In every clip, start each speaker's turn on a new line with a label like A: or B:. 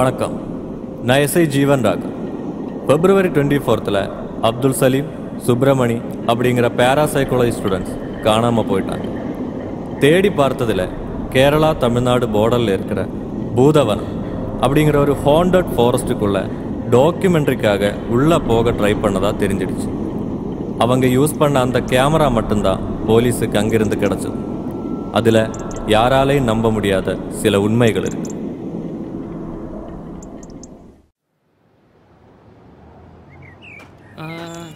A: வணக்கம். நான் SI Jeevan Rock. February 24th Abdul Saleem, Subramani அப்படிங்கிற பேராசைக்காலஜி ஸ்டூடெண்ட்ஸ் காணாமல் போயிட்டாங்க. தேடி பார்த்ததில் கேரளா தமிழ்நாடு பார்டரில் இருக்கிற பூதவனம் அப்படிங்கிற ஒரு ஹாண்டட் ஃபாரஸ்ட்டுக்குள்ளே டாக்குமெண்ட்ரிக்காக உள்ளே போக ட்ரை பண்ணதாக தெரிஞ்சிடுச்சு. அவங்க யூஸ் பண்ண அந்த கேமரா மட்டும்தான் போலீஸுக்கு அங்கிருந்து கிடச்சது. அதில் யாராலையும் நம்ப முடியாத சில உண்மைகள் இருக்கு.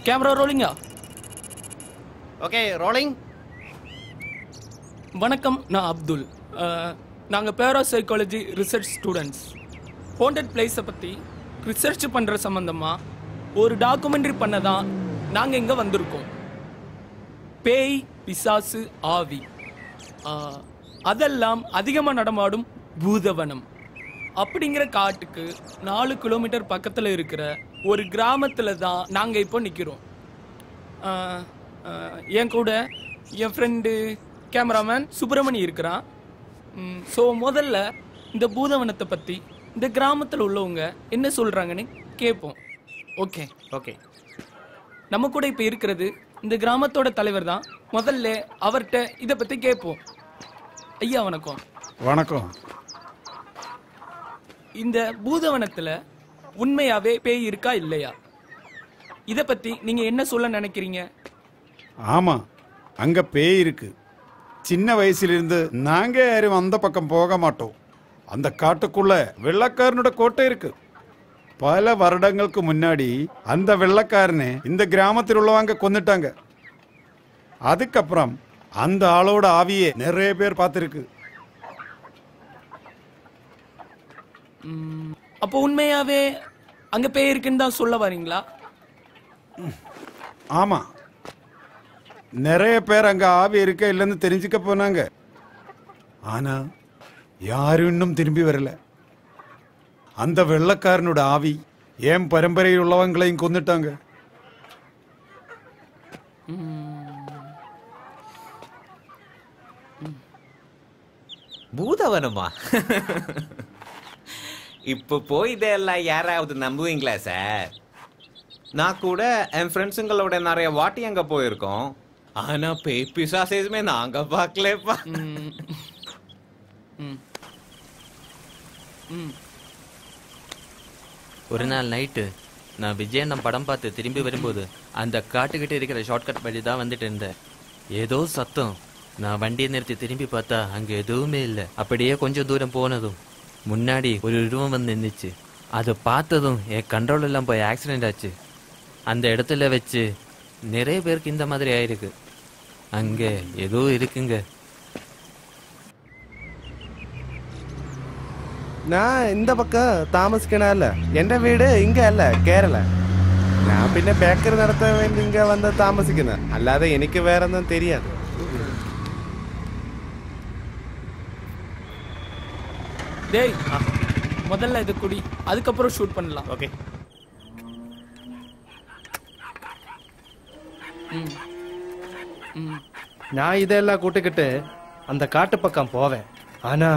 B: கேமரா ரோலிங்கா?
C: Okay, rolling.
B: வணக்கம், நான் அப்துல். நாங்கள் பேராசைக்காலஜி ரிசர்ச் ஸ்டூடெண்ட்ஸ். ஹாண்டட் பிளேஸை பற்றி ரிசர்ச் பண்ணுற சம்மந்தமாக ஒரு டாக்குமெண்ட்ரி பண்ண தான் நாங்கள் இங்கே வந்திருக்கோம். பேய், பிசாசு, ஆவி அதெல்லாம் அதிகமாக நடமாடும் பூதவனம் அப்படிங்கிற காட்டுக்கு 4 கிலோமீட்டர் பக்கத்தில் இருக்கிற ஒரு கிராமத்தில் தான் நாங்கள் இப்போ நிற்கிறோம். என் கூட என் ஃப்ரெண்டு கேமராமேன் சுப்பிரமணி இருக்கிறான். ஸோ முதல்ல இந்த பூதவனத்தை பற்றி இந்த கிராமத்தில் உள்ளவங்க என்ன சொல்கிறாங்கன்னு கேட்போம். Okay
C: okay.
B: நம்ம கூட இப்போ இருக்கிறது இந்த கிராமத்தோட தலைவர் தான். முதல்ல அவர்கிட்ட இதை பற்றி கேட்போம். ஐயா வணக்கம்.
D: வணக்கம்.
B: இந்த பூதவனத்தில் உண்மையாவே பேய் இருக்கா இல்லையா? இதை பற்றி நீங்கள் என்ன சொல்ல நினைக்கிறீங்க?
D: ஆமாம், அங்கே பேய் இருக்கு. சின்ன வயசுலேருந்து நாங்கள் யாரும் அந்த பக்கம் போக மாட்டோம். அந்த காட்டுக்குள்ள வெள்ளக்காரனோட கோட்டை இருக்கு. பல வருடங்களுக்கு முன்னாடி அந்த வெள்ளக்காரனை இந்த கிராமத்தில் உள்ளவங்க கொன்னுட்டாங்க. அதுக்கப்புறம் அந்த ஆளோட ஆவியே நிறைய பேர் பார்த்துருக்கு.
B: அப்போ உண்மையாவே அங்கே பேய் இருக்குன்னு தான் சொல்ல வரீங்களா?
D: ஆமாம், நிறைய பேர் அங்கே ஆவி இருக்க இல்லைன்னு தெரிஞ்சுக்க போனாங்க. ஆனால் யாரும் இன்னும் திரும்பி வரல. அந்த வெள்ளக்காரனோட ஆவி என் பரம்பரையில் உள்ளவங்களையும் கொன்னுட்டாங்க.
C: பூதவனமா? இப்போ போய் இதெல்லாம் யாராவது நம்புவீங்களா சார்? நான் கூட என் ஃப்ரெண்ட்ஸுங்களோட நிறைய வாட்டி அங்கே போயிருக்கோம். ஆனால் பேய் பிசாசுமே நாங்கள் பார்க்கலப்பா.
E: ஒரு நாள் நைட்டு நான் விஜயண்ணன் படம் பார்த்து திரும்பி வரும்போது அந்த காட்டுக்கிட்ட இருக்கிற ஷார்ட்கட் வழி தான் வந்துட்டு இருந்தேன். ஏதோ சத்தம். நான் வண்டியை நிறுத்தி திரும்பி பார்த்தா அங்கே எதுவுமே இல்லை. அப்படியே கொஞ்சம் தூரம் போனதும் முன்னாடி ஒரு உருவம் வந்து நின்றுச்சு. அதை பார்த்ததும் என் கண்ட்ரோல் எல்லாம் போய் ஆக்சிடென்ட் ஆச்சு. அந்த இடத்துல வச்சு நிறைய பேருக்கு இந்த மாதிரி ஆயிருக்கு. அங்கே ஏதோ இருக்குங்க.
F: நான் இந்த பக்கம் താമസിക്കണല്ല. എൻ്റെ വീട് ഇങ്ങ അല്ല, കേരള. ഞാൻ പിന്നെ ബേക്കറി നടത്താൻ വേണ്ടി ഇങ്ങ വന്ന് താമസിക്കുന്നത്. അല്ലാതെ എനിക്ക് വേറൊന്നും தெரியாது.
B: டேய், முதல்ல இது குடி, அதுக்கப்புறம் ஷூட் பண்ணலாம்.
C: ஓகே.
F: நான் இதெல்லாம் கூட்டிக்கிட்டு அந்த காட்டு பக்கம் போவேன். ஆனா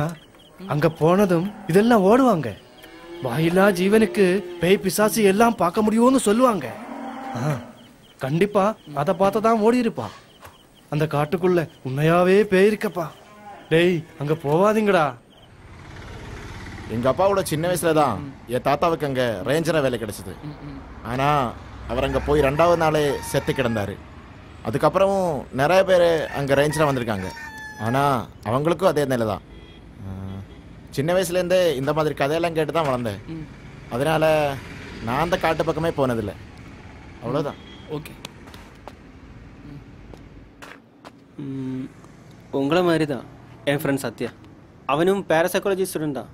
F: அங்க போனதும் இதெல்லாம் ஓடுவாங்க. வாயிலா ஜீவனுக்கு பேய் பிசாசு எல்லாம் பார்க்க முடியும்னு சொல்லுவாங்க. கண்டிப்பா அதை பார்த்து தான் ஓடி இருப்பான். அந்த காட்டுக்குள்ள உண்மையாவே பேய் இருக்கப்பா. டேய், அங்க போவாதீங்கடா.
G: எங்க அப்பாவோட சின்ன வயசுல தான் என் தாத்தாவுக்கு அங்க ரேஞ்சரா வேலை கிடைச்சது. ஆனா அவர் அங்க போய் 2வது நாளே செத்து கிடந்தாரு. அதுக்கப்புறமும் நிறைய பேர் அங்க ரேஞ்சரா வந்திருக்காங்க. ஆனா அவங்களுக்கும் அதே நிலை தான். சின்ன வயசுலேருந்தே இந்த மாதிரி கதையெல்லாம் கேட்டு தான் வளர்ந்தேன். அதனால நான் அந்த காட்டு பக்கமே போனதில்லை. அவ்வளோதான்.
B: ஓகே.
H: உங்களை மாதிரி தான் என் ஃப்ரெண்ட் சத்யா. அவனும் பேராசைக்காலஜி ஸ்டூடெண்ட் தான்.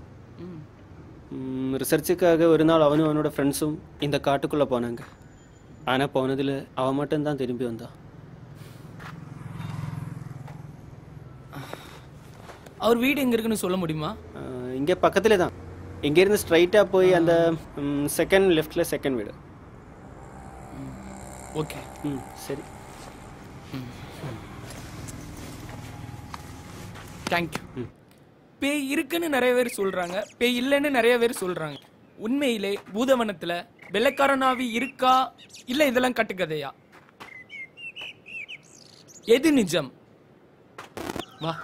H: ரிசர்ச்சுக்காக ஒரு நாள் அவனும் அவனோட ஃப்ரெண்ட்ஸும் இந்த காட்டுக்குள்ளே போனாங்க. ஆனால் போனதில் அவன் மட்டும்தான் திரும்பி வந்தான்.
B: அவர் வீடு எங்கே இருக்குன்னு சொல்ல முடியுமா?
H: இங்கே பக்கத்தில் தான். இங்கேருந்து ஸ்ட்ரைட்டாக போய் அந்த செகண்ட் லெஃப்டில் செகண்ட் வீடு.
B: ஓகே.
H: சரி.
B: தேங்க்யூ. பேய் இருக்குன்னு நிறைய பேர் சொல்றாங்க, பேய் இல்லைன்னு நிறைய பேர் சொல்றாங்க. உண்மையிலே பூதவனத்துல வெள்ளைக்காரனாவி இருக்கா இல்ல இதெல்லாம் கட்டுக்கதையா? எது நிஜம்? வா.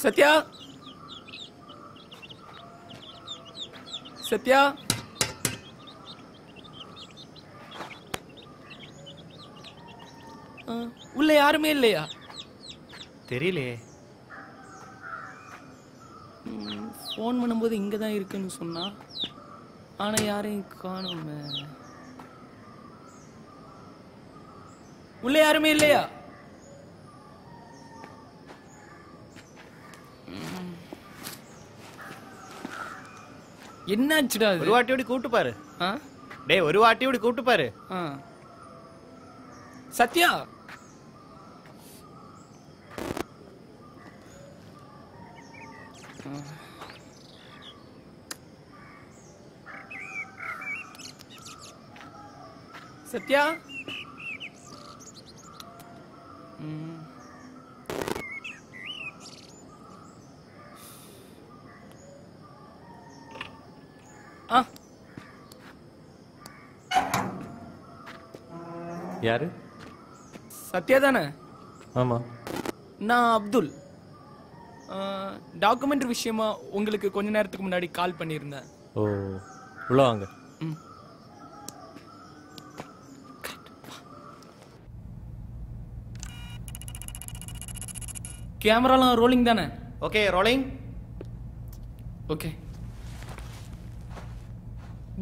B: சத்யா, சத்யா, உள்ள யாருமே இல்லையா?
F: தெரியலையே.
B: ஃபோன் பண்ணும்போது இங்க தான் இருக்குன்னு சொன்னா, ஆனா யாரையும் காணுமே. உள்ள யாருமே இல்லையா? என்னாச்சுடா?
F: ஒரு வாட்டியோட கூப்பிட்டு பாரு. டேய், ஒரு வாட்டியோட கூப்பிட்டு பாரு.
B: சத்யா, சத்யா,
A: யாரு?
B: சத்யா தானே?
A: ஆமா.
B: நான் அப்துல். டாக்குமெண்ட்ரி விஷயமா உங்களுக்கு கொஞ்ச நேரத்துக்கு முன்னாடி கால் பண்ணியிருந்தேன்.
A: ஓ, உள்ள வாங்க.
B: கேமராலாம் ரோலிங் தானே?
F: Okay, rolling.
B: ஓகே.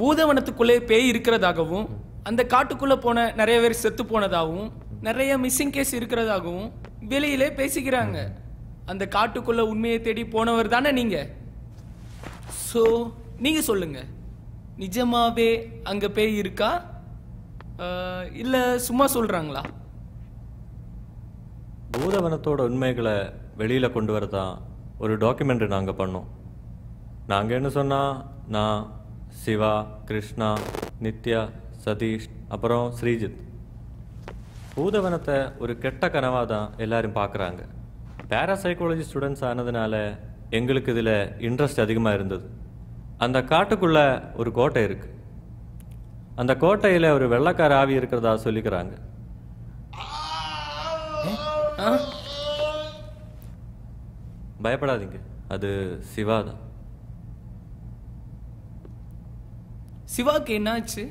B: பூதவனத்துக்குள்ளே பேய் இருக்கிறதாகவும், அந்த காட்டுக்குள்ள போன நிறைய பேர் செத்து போனதாகவும், நிறைய மிஸ்ஸிங் கேஸ் இருக்கிறதாகவும் வெளியிலே பேசிக்கிறாங்க. அந்த காட்டுக்குள்ள உண்மையை தேடி போனவர் தானே நீங்க? சோ நீங்க சொல்லுங்க, நிஜமாவே அங்க பேய் இருக்கா இல்ல சும்மா சொல்றாங்களா?
A: பூதவனத்தோட உண்மைகளை வெளியில கொண்டு வரதான் ஒரு டாக்குமெண்ட்ரி நாங்க பண்ணோம். நாங்க என்ன சொன்னா, நான், சிவா, கிருஷ்ணா, நித்யா, சதீஷ், அப்புறம் ஸ்ரீஜித். பூதவனத்தை ஒரு கெட்ட கனவாக தான் எல்லாரும் பார்க்குறாங்க. பேராசைக்காலஜி ஸ்டூடெண்ட்ஸ் ஆனதுனால எங்களுக்கு இதில் இன்ட்ரெஸ்ட் அதிகமாக இருந்தது. அந்த காட்டுக்குள்ளே ஒரு கோட்டை இருக்குது. அந்த கோட்டையில் ஒரு வெள்ளைக்கார ஆவி இருக்கிறதா சொல்லிக்கிறாங்க. பயப்படாதீங்க, அது சிவா தான்.
B: சிவாக்கு என்னாச்சு?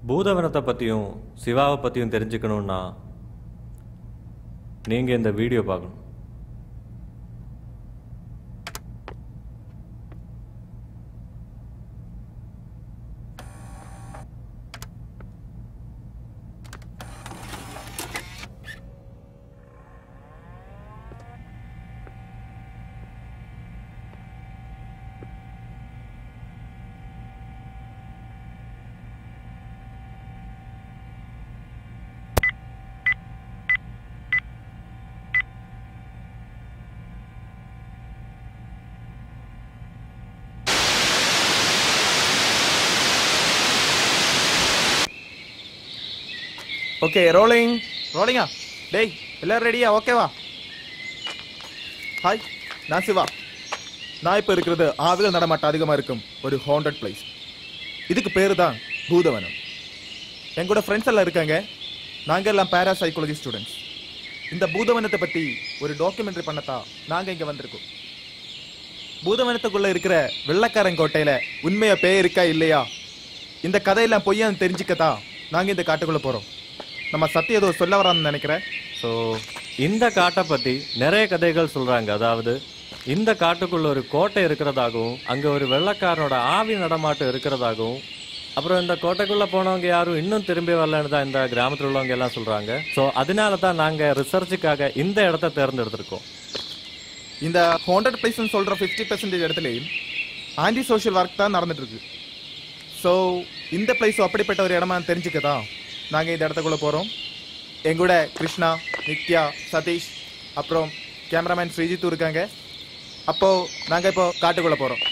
A: பூதவனத்தை பற்றியும் சிவாவை பற்றியும் தெரிஞ்சுக்கணுன்னா நீங்கள் இந்த வீடியோ பார்க்கணும்.
G: Okay, rolling. ரோலிங்கா? டேய், எல்லாரும் ரெடியா? ஓகேவா? ஹாய், நான் சிவா. நான் இப்போ இருக்கிறது ஆவிகள் நடமாட்டம் அதிகமாக இருக்கும் ஒரு ஹாண்டட் பிளேஸ். இதுக்கு பேர் தான் பூதவனம். எங்களோட ஃப்ரெண்ட்ஸ் எல்லாம் இருக்காங்க. நாங்கள் எல்லாம் பேராசைக்காலஜி ஸ்டூடெண்ட்ஸ். இந்த பூதவனத்தை பற்றி ஒரு டாக்குமெண்ட்ரி பண்ணத்தான் நாங்கள் இங்கே வந்திருக்கோம். பூதவனத்துக்குள்ளே இருக்கிற வெள்ளைக்காரன் கோட்டையில் உண்மையாக பேய் இருக்கா இல்லையா, இந்த கதையெல்லாம் பொய்யான்னு தெரிஞ்சுக்கத்தான் நாங்கள் இந்த காட்டுக்குள்ளே போகிறோம். நம்ம சத்தியம் ஏதோ சொல்ல வரான்னு நினைக்கிறேன்.
A: ஸோ இந்த காட்டை பற்றி நிறைய கதைகள் சொல்கிறாங்க. அதாவது இந்த காட்டுக்குள்ள ஒரு கோட்டை இருக்கிறதாகவும், அங்கே ஒரு வெள்ளைக்காரனோட ஆவி நடமாட்டம் இருக்கிறதாகவும், அப்புறம் இந்த கோட்டைக்குள்ளே போனவங்க யாரும் இன்னும் திரும்பி வரலன்னு தான் இந்த கிராமத்தில் உள்ளவங்க எல்லாம் சொல்கிறாங்க. ஸோ அதனால தான் நாங்கள் ரிசர்ச்சுக்காக இந்த இடத்த தேர்ந்தெடுத்திருக்கோம்.
G: இந்த ஹாண்டட் பிளேஸ்ன்னு சொல்கிற 50% இடத்துலையும் ஆன்டி சோஷியல் ஒர்க் தான் நடந்துட்டு இருக்கு. ஸோ இந்த பிளேஸும் அப்படிப்பட்ட ஒரு இடமா தெரிஞ்சுக்கதான் நாங்கள் இந்த இடத்துக்குள்ளே போகிறோம். எங்கூட கிருஷ்ணா, நித்யா, சதீஷ், அப்புறம் கேமராமேன் ஸ்ரீஜித்தும் இருக்காங்க.
I: அப்போ நாங்க இப்போ காட்டுக்குள்ள போறோம்.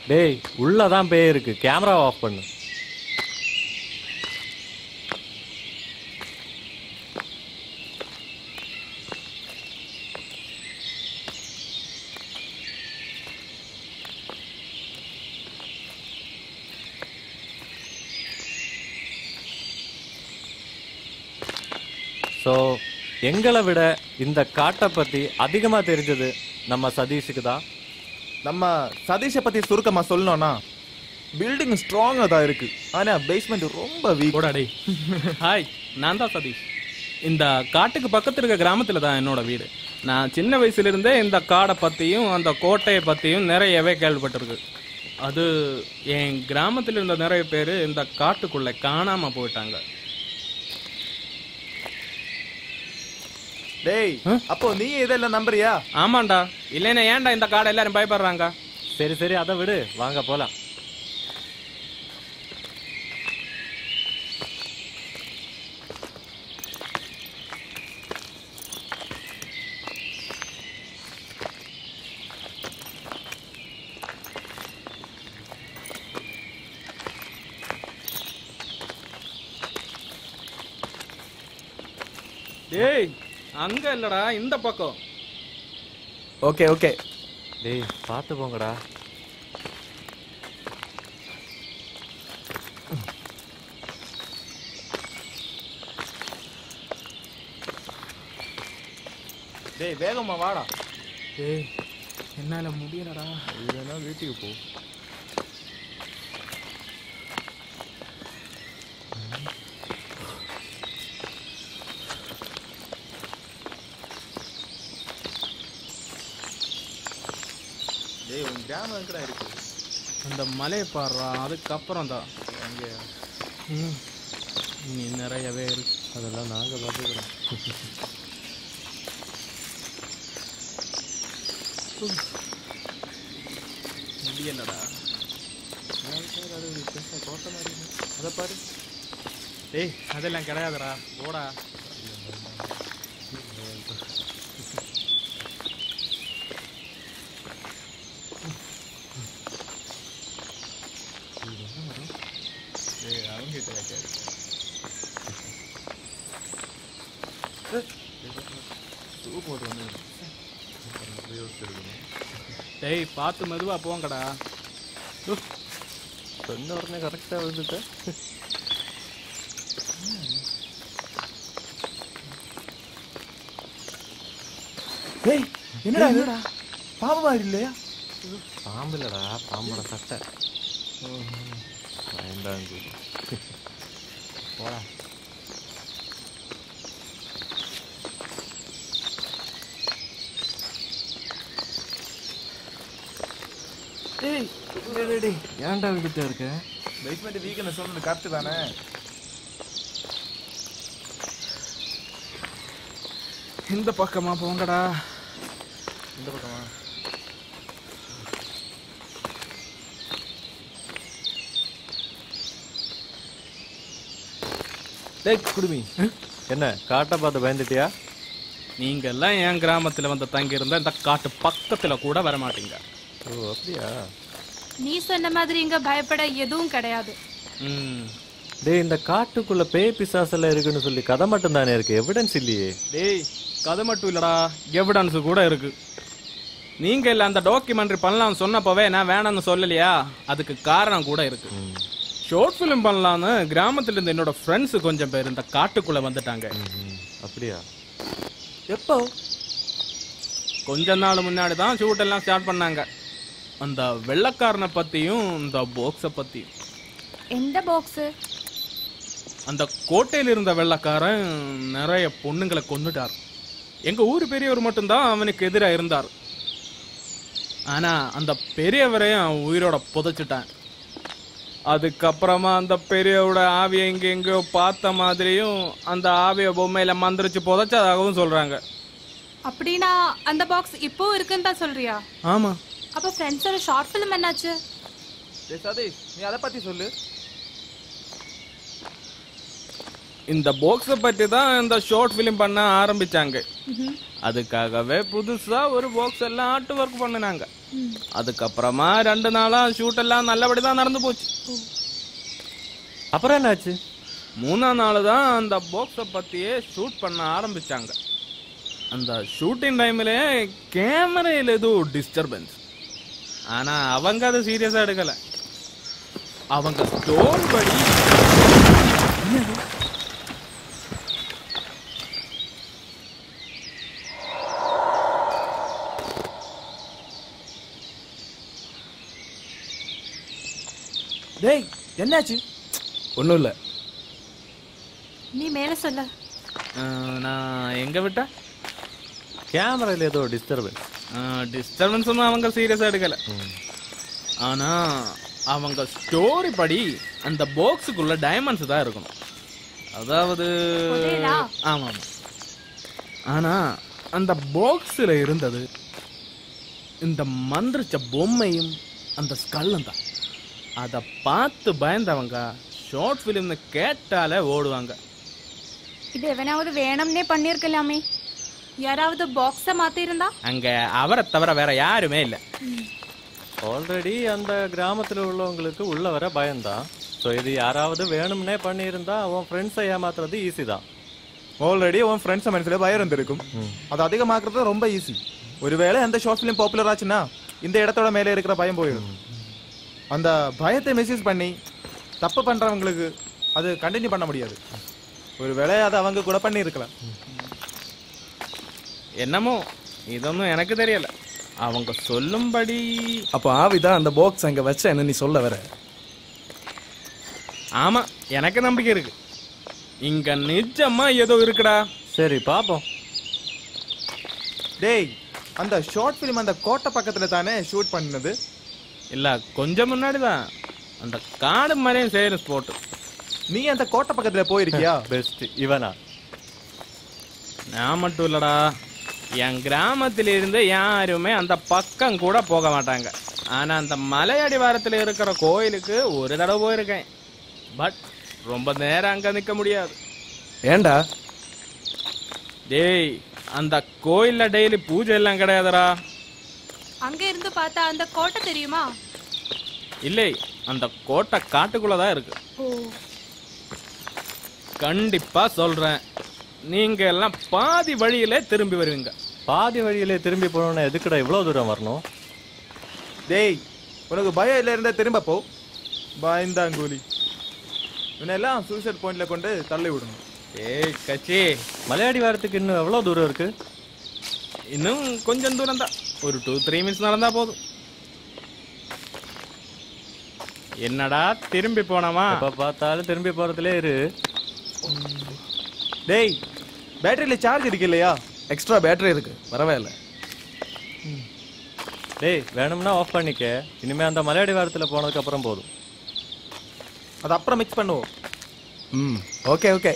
A: டேய் உள்ளதான் பேய் இருக்கு, கேமரா ஆஃப் பண்ணு. ஸோ எங்களை விட இந்த காட்டை பற்றி அதிகமாக தெரிஞ்சது நம்ம சதீஷுக்கு தான்.
I: நம்ம சதீஷை பத்தி சுருக்கமா சொல்லணும்னா, பில்டிங் ஸ்ட்ராங்கா தான் இருக்கு, ஆனா பேஸ்மெண்ட் ரொம்ப வீக்.
J: போடாடே. ஹாய், நான் தான் சதீஷ். இந்த காட்டுக்கு பக்கத்தில் இருக்க கிராமத்தில் தான் என்னோட வீடு. நான் சின்ன வயசுலேருந்தே இந்த காடை பற்றியும் அந்த கோட்டையை பற்றியும் நிறையவே கேள்விப்பட்டிருக்கு. அது என் கிராமத்தில் இருந்த நிறைய பேர் இந்த காட்டுக்குள்ளே காணாமல் போயிட்டாங்க.
I: டேய், அப்போ நீ இதெல்லாம் நம்புறியா?
J: ஆமாண்டா, இல்லைன்னா ஏன்டா இந்த காடை எல்லாரும் பயப்படுறாங்க?
A: சரி சரி, அதை விடு, வாங்க போலாம்.
J: டேய், அங்க இல்லடா, இந்த பக்கம்.
I: Okay okay.
A: டேய் பார்த்து போங்கடா.
I: டேய் வேகமா வாடா.
J: டேய் என்னால முடியலடா.
I: இல்லைன்னா வீட்டுக்கு போ. டேய் உன் கிராமம் எங்கடா இருக்கு?
J: அந்த மலையை பாடுறா, அதுக்கப்புறம் தான் அங்கே நீ நிறையவே இருக்கு.
A: அதெல்லாம் நாங்கள் பார்த்துக்கிறோம்.
J: முடியலடா.
I: அதை பாரு.
J: டேய் அதெல்லாம் கிடையாதுடா, போடா. டேய் பார்த்து மெதுவா போங்கடா.
A: சொன்ன உடனே கரெக்டாக வந்துட்ட.
I: டேய் என்னடா என்னடா பாம்பு மாதிரி இல்லையா?
A: பாம்பு இல்லடா, பாம்போட சட்டை. பயந்தாங்க. போடா.
I: டேய்
A: டேய் ஏன்டா விட்டுட்டே இருக்க?
I: பேஸ்மெண்ட் வீக்னு சொன்னது கரெக்ட் தானே?
J: இந்த பக்கமா போங்கடா.
I: இந்த பக்கமா?
A: டேய் குடுமி, என்ன காட்டை பார்த்து பயந்துட்டியா?
J: நீங்க எல்லாம் என் கிராமத்துல வந்து தங்கி இருந்தா இந்த காட்டு பக்கத்துல கூட வர மாட்டீங்க.
A: ஓ அப்படியா?
K: நீ சொன்ன மாதிரி இங்க பயப்பட எதுவும் கிடையாது.
A: டேய் இந்த காட்டுக்குள்ள பேய் பிசாசெல்லாம் இருக்குன்னு சொல்லி கதை மட்டும் தானே இருக்கு, எவிடன்ஸ் இல்லையே.
J: டேய் கதை மட்டும் இல்லடா, எவிடன்ஸ் கூட இருக்கு. நீங்க இல்ல அந்த டாக்குமெண்ட்ரி பண்ணலாம்னு சொன்னப்பவே நான் வேணாம்னு சொல்லலையா? அதுக்கு காரணம் கூட இருக்கு. ஷார்ட் ஃபிலிம் பண்ணலான்னு கிராமத்துல இருந்து என்னோட ஃப்ரெண்ட்ஸ் கொஞ்சம் பேர் இந்த காட்டுக்குள்ள வந்துட்டாங்க.
A: அப்படியா?
J: எப்போ? கொஞ்ச நாள் முன்னாடி தான் ஷூட் எல்லாம் ஸ்டார்ட் பண்ணாங்க. அந்த வெள்ளக்காரனை பத்தியும் இந்த பாக்ஸை பத்தியும்.
K: எந்த பாக்ஸ்?
J: அந்த கோட்டையில் இருந்த வெள்ளக்காரன் நிறைய பொண்ணுங்களை கொன்னுட்டார். எங்க ஊர் பெரியவர் மட்டும்தான் அவனுக்கு எதிராக இருந்தார். ஆனா அந்த பெரியவரையும் உயிரோட புதைச்சிட்டான். அதுக்கப்புறமா அந்த பெரியவோட ஆவியை எங்கெங்கயோ பார்த்த மாதிரியும் அந்த ஆவிய பொம்மையில மந்திரிச்சு புதைச்சதாகவும் சொல்றாங்க.
K: அப்படின்னா அந்த பாக்ஸ் இப்போ இருக்குன்னு தான் சொல்றியா?
J: ஆமா.
K: அப்ப ஃப்ரெண்ட்ஸோட ஷார்ட் ஃபிலிம் என்னாச்சு?
I: சதீஷ், நீ அதை பத்தி சொல்லு.
J: இந்த பாக்ஸை பற்றி தான் இந்த ஷார்ட் ஃபிலிம் பண்ண ஆரம்பிச்சாங்க. அதுக்காகவே புதுசா ஒரு பாக்ஸ் எல்லாம் ஆர்ட் ஒர்க் பண்ணினாங்க. அதுக்கப்புறமா 2 நாளா ஷூட் எல்லாம் நல்லபடி தான் நடந்து போச்சு.
A: அப்புறம் என்னாச்சு?
J: 3ஆம் நாள் தான் அந்த பாக்ஸை பற்றியே ஷூட் பண்ண ஆரம்பிச்சாங்க. அந்த ஷூட்டிங் டைம்ல கேமரையில் ஏதோ டிஸ்டர்பன்ஸ். ஆனா அவங்க அதை சீரியஸா எடுக்கல. அவங்க ஸ்டோரி படி
I: டேய் என்னாச்சு?
F: ஒன்றும் இல்லை.
K: நீ மேல சொல்ல.
J: நான் எங்க விட்டா
A: கேமரால ஏதோ
J: டிஸ்டர்பன்ஸ் ஒன்றும் அவங்க சீரியஸா எடுக்கல. ஆனா அவங்க ஸ்டோரி படி அந்த பாக்ஸுக்குள்ள டைமண்ட்ஸ் தான் இருக்கணும். அதாவது ஆமா. ஆனா அந்த பாக்ஸ்ல இருந்தது இந்த மந்திரிச்ச பொம்மையும் அந்த ஸ்கல்லும் தான். அதை பார்த்து பயந்தவங்க ஷார்ட் ஃபிலிம்னு கேட்டாலே ஓடுவாங்க.
K: இது எவனாவது வேணும்னே பண்ணிருக்கலாமே. யாராவது பாக்ஸ மாத்தி இருந்தா?
J: அங்க அவரை தவிர வேற யாருமே இல்ல.
A: ஆல்ரெடி அந்த கிராமத்துல உள்ளவங்களுக்கு உள்ள வர பயம்தான். ஸோ இது யாராவது வேணும்னே பண்ணியிருந்தா அவன் ஃப்ரெண்ட்ஸை ஏமாத்துறது ஈஸி தான்.
I: ஆல்ரெடி உன் ஃப்ரெண்ட்ஸ் மனசுல பயம் இருந்திருக்கும். அது அதிகமாக்குறது ரொம்ப ஈஸி. ஒருவேளை அந்த ஷார்ட் ஃபிலிம் பாப்புலர் ஆச்சுன்னா இந்த இடத்தோட மேலே இருக்கிற பயம் போயிடும். அந்த பயத்தை மிஸ்யூஸ் பண்ணி தப்பு பண்றவங்களுக்கு அது கண்டினியூ பண்ண முடியாது. ஒருவேளை அதை அவங்க கூட பண்ணி இருக்கலாம்.
J: என்னமோ இதொன்னும் எனக்கு தெரியல. அவங்க சொல்லும்படி
F: அப்போ ஆவிதான் அந்த பாக்ஸ் அங்க வச்ச என்ன நீ சொல்ல வர?
J: ஆமா, எனக்கு நம்பிக்கை இருக்கு. இங்க நிஜமா ஏதோ இருக்குடா.
A: சரி பாப்போம்.
I: டேய், அந்த ஷார்ட் ஃபிலிம் அந்த கோட்டை பக்கத்துல தானே ஷூட் பண்ணது?
J: இல்ல, கொஞ்சம் முன்னாடி தான். அந்த காடு மாதிரியும் சேரும் ஸ்பாட்.
I: நீ அந்த கோட்டை பக்கத்துல போயிருக்கியா?
A: பெஸ்ட் இவனா?
J: நான் மட்டும் இல்லடா, என் கிராமத்தில இருந்து யாருமே அந்த பக்கம் கூட போக மாட்டாங்க. ஆனா அந்த மலையடிவாரத்தில் இருக்கிற கோயிலுக்கு ஒரு தடவை போயிருக்கேன். பட் ரொம்ப நேரம் அங்க நிக்க முடியாது.
F: ஏண்டா?
J: டேய், அந்த கோயில்ல டெய்லி பூஜை எல்லாம் கிடையாதுடா.
K: அங்க இருந்து பார்த்தா அந்த கோட்டை தெரியுமா?
J: இல்லை, அந்த கோட்டை காட்டுக்குள்ளதான் இருக்கு. கண்டிப்பா சொல்றேன், நீங்க எல்லாம் பாதி வழியிலே திரும்பி வருவீங்க.
A: பாதி வழியிலே திரும்பி போனோம்னா எதுக்குடா இவ்வளவு தூரம் வரணும்?
I: டேய், உனக்கு பயம் இல்லை இருந்தா திரும்ப போ. பயந்தாங்கூலி இவனெல்லாம் சூசைட் பாயிண்ட்ல கொண்டு தள்ளி விடணும்.
J: ஏய் கச்சி,
A: மலையாடி வாரத்துக்கு இன்னும் எவ்வளவு தூரம் இருக்கு?
J: இன்னும் கொஞ்சம் தூரம் தான். ஒரு 2-3 மினிட்ஸ் நடந்தா போதும். என்னடா திரும்பி போனமா?
A: எப்ப பார்த்தாலும் திரும்பி போறதுலே இரு.
I: டேய், பேட்டரியில சார்ஜ் இருக்கு இல்லையா?
F: எக்ஸ்ட்ரா பேட்டரி இருக்கு, பரவாயில்ல.
A: டேய், வேணும்னா ஆஃப் பண்ணிக்க. இனிமே அந்த மலையாடி வாரத்துல போனதுக்கு அப்புறம் போதும்.
I: அது அப்புறம் மிக்ஸ் பண்ணுவோம்.
F: Okay okay.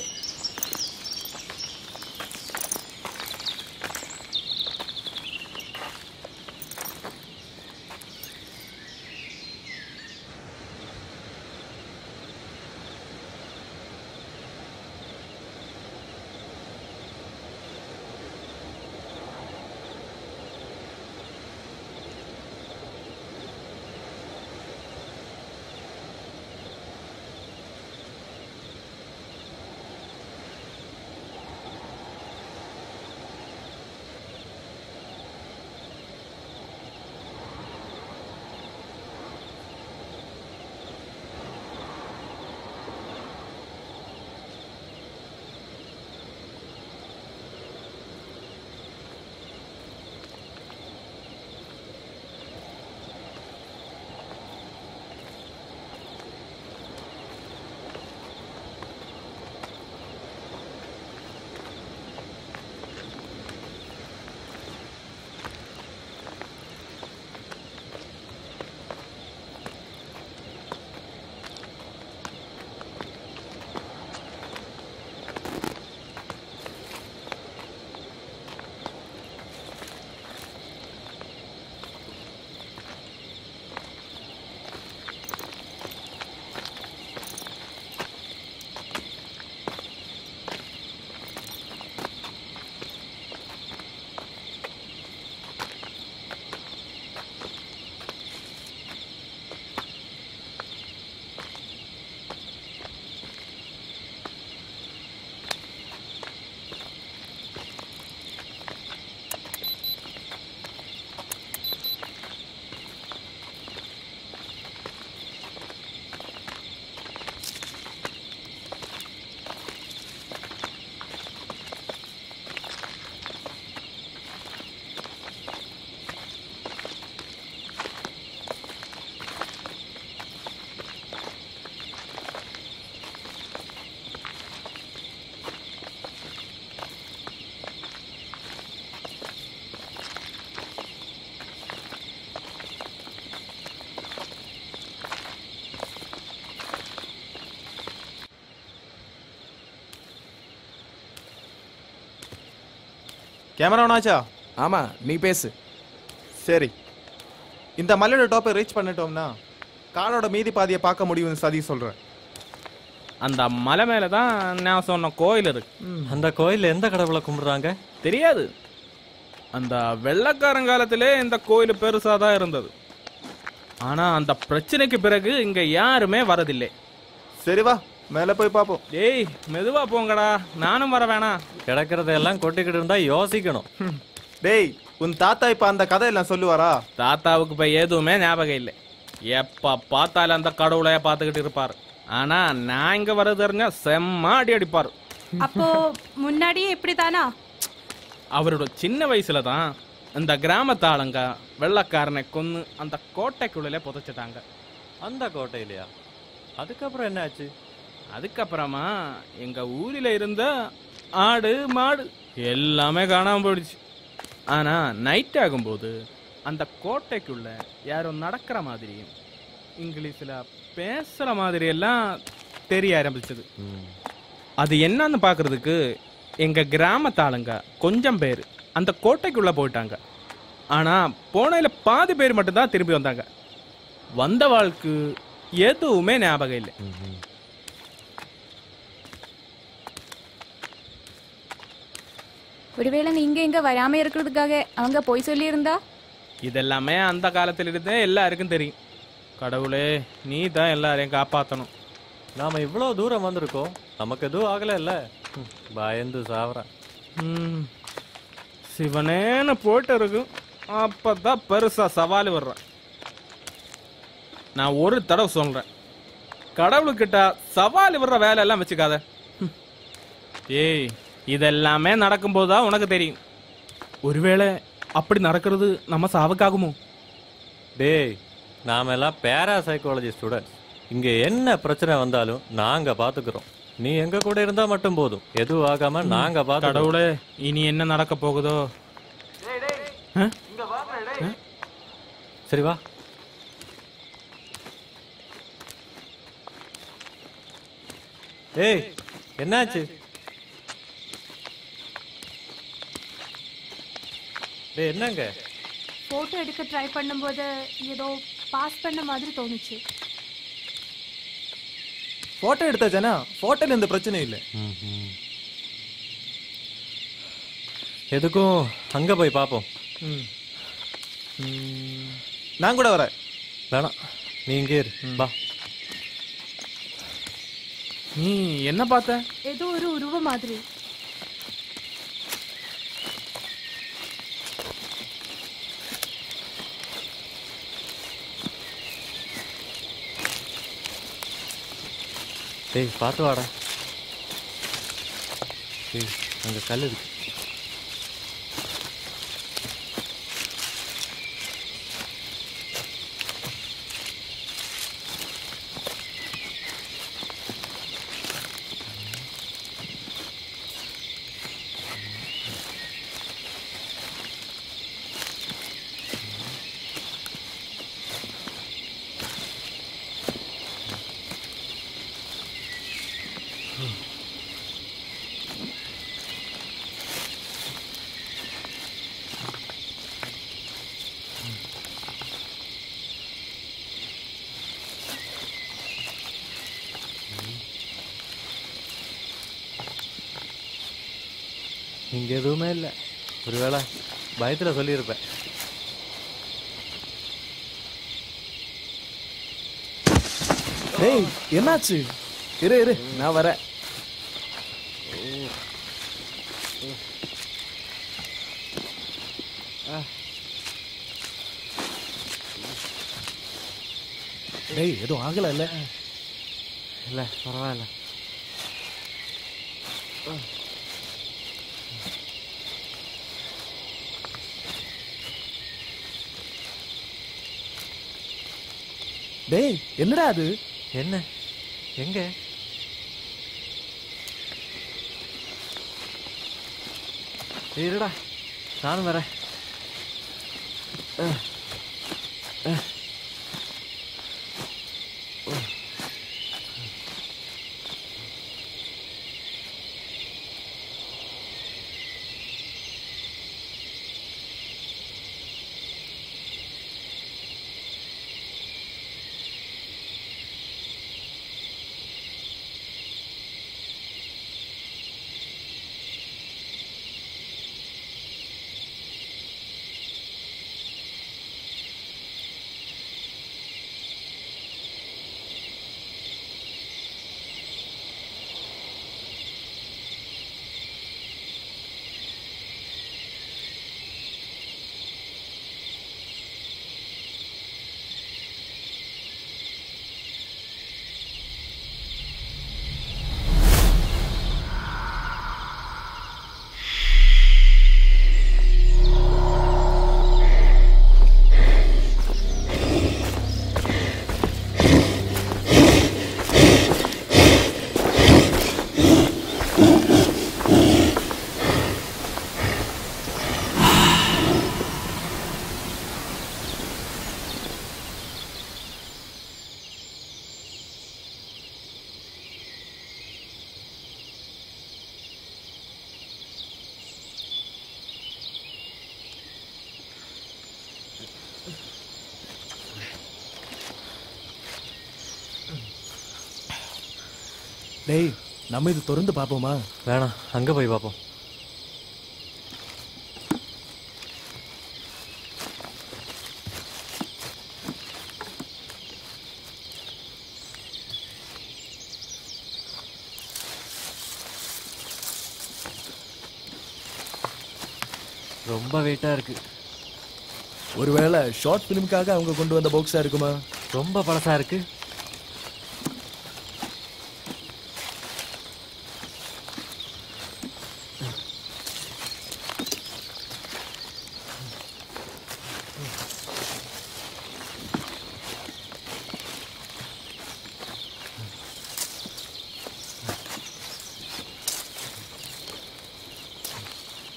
I: கேமரா ஆனாச்சா?
L: ஆமா, நீ பேசு.
I: சரி, இந்த மலையோட டாப்பை ரீச் பண்ணிட்டோம்னா காடோட மீதி பாதியை பார்க்க முடியும்னு சதீஷ் சொல்றேன்.
J: அந்த மலை மேலே தான் நான் சொன்ன கோயில் இருக்கு.
A: அந்த கோயில் எந்த கடவுளை கும்பிடுறாங்க
J: தெரியாது. அந்த வெள்ளக்காரங்காலத்திலே இந்த கோயில் பெருசாக தான் இருந்தது. ஆனால் அந்த பிரச்சனைக்கு பிறகு இங்கே யாருமே வரதில்லை.
I: சரி வா, மேலே போய் பார்ப்போம்.
J: டேய் மெதுவா போங்கடா, நானும் வர வேணாம்.
A: கிடக்கிறதெல்லாம் கொட்டிக்கிட்டு இருந்தா யோசிக்கணும்.
I: டேய், உன் தாத்தா இப்ப அந்த கதையெல்லாம் சொல்லுவாரா?
J: தாத்தாவுக்கு இப்போ எதுவுமே ஞாபகம் இல்லை. எப்போ பார்த்தாலும் அந்த கடவுளைய பார்த்துக்கிட்டு இருப்பார். ஆனா நான் இங்க வர தெரிஞ்சா செம்ம அடி அடிப்பார்.
K: அப்போ முன்னாடியே இப்படித்தானா?
J: அவரோட சின்ன வயசுல தான் இந்த கிராமத்து ஆளுங்க வெள்ளக்காரனை கொன்னு அந்த கோட்டைக்குள்ளே புதைச்சிட்டாங்க.
A: அந்த கோட்டையிலையா? அதுக்கப்புறம் என்ன ஆச்சு?
J: அதுக்கப்புறமா எங்க ஊரில் இருந்த ஆடு மாடு எல்லாமே காணாம போயிடுச்சு. ஆனா நைட் ஆகும்போது அந்த கோட்டைக்குள்ள யாரோ நடக்கிற மாதிரியும் இங்கிலீஷ்ல பேசுற மாதிரி எல்லாம் தெரிய ஆரம்பிச்சது. அது என்னன்னு பாக்குறதுக்கு எங்க கிராமத்தாளுங்க கொஞ்சம் பேர் அந்த கோட்டைக்குள்ள போயிட்டாங்க. ஆனா போனையில பாதி பேர் மட்டும்தான் திரும்பி வந்தாங்க. வந்த வாழ்க்கு எதுவுமே ஞாபகம் இல்லை.
K: ஒருவேளை நீங்க இங்க வராம இருக்கிறதுக்காக அவங்க போய் சொல்லி இருந்தா?
J: இதெல்லாமே அந்த காலத்துல இருந்தே எல்லாருக்கும் தெரியும். கடவுளே, நீ தான் எல்லாரையும் காப்பாற்றணும்.
A: நாம இவ்வளோ தூரம் வந்திருக்கோம், நமக்கு எதுவும் ஆகல இல்ல? பயந்து சாவறேன்.
J: சிவனேன்னு போயிட்டு இருக்கும், அப்பதான் பெருசா சவால் வர்றேன். நான் ஒரு தடவை சொல்றேன், கடவுளுக்கிட்ட சவால் வர்ற வேலையெல்லாம் வச்சுக்காத. ஏய், இதெல்லாமே நடக்கும்போது தான் உனக்கு தெரியும். ஒருவேளை அப்படி நடக்கிறது நம்ம சாவுக்காகுமோ?
A: டேய், நாம எல்லாம் பேராசைக்காலஜி ஸ்டூடெண்ட்ஸ். இங்க என்ன பிரச்சனை வந்தாலும் நாங்க பாத்துக்கிறோம். நீ எங்க கூட இருந்தா மட்டும் போதும், எதுவும் ஆகாம நாங்க பாத்து.
J: கடவுளே, இனி என்ன நடக்க போகுதோ?
A: சரி வா. ஏய், என்னாச்சு? டேய், என்னங்க?
K: போட்டோ எடுக்க ட்ரை பண்ணும்போது ஏதோ பாஸ் பண்ண மாதிரி தோணுச்சு.
I: போட்டோ எடுத்தாச்சானா? போட்டோல எந்த பிரச்சனை இல்லை.
A: எதுக்கும் அங்க போய் பாப்போம்.
I: நான் கூட வரேன்.
A: வேணாம், நீ இங்கே இரு. வா.
J: நீ என்ன பார்த்த?
K: ஏதோ ஒரு உருவம் மாதிரி.
A: டேய், பார்த்து வாடா. டேய், அங்க கல் இருக்கு. இங்க எதுவுமே இல்லை. ஒருவேளை பயத்துல சொல்லியிருப்பேன்.
L: டேய், என்னாச்சு? இரு இரு, நான் வரேன். டேய், எதுவும் ஆகல இல்ல?
A: இல்ல, பரவாயில்ல.
L: டேய், என்னடா அது?
A: என்ன? எங்க? இருடா, நானும் வரேன்.
L: டேய் நம்ம இது திறந்து பாப்போமா?
A: வேணாம், அங்க போய் பார்ப்போம். ரொம்ப வெயிட்டா இருக்கு.
L: ஒருவேளை ஷார்ட் பிலிமுக்காக அவங்க கொண்டு வந்த பாக்ஸா இருக்குமா?
A: ரொம்ப பழசா இருக்கு.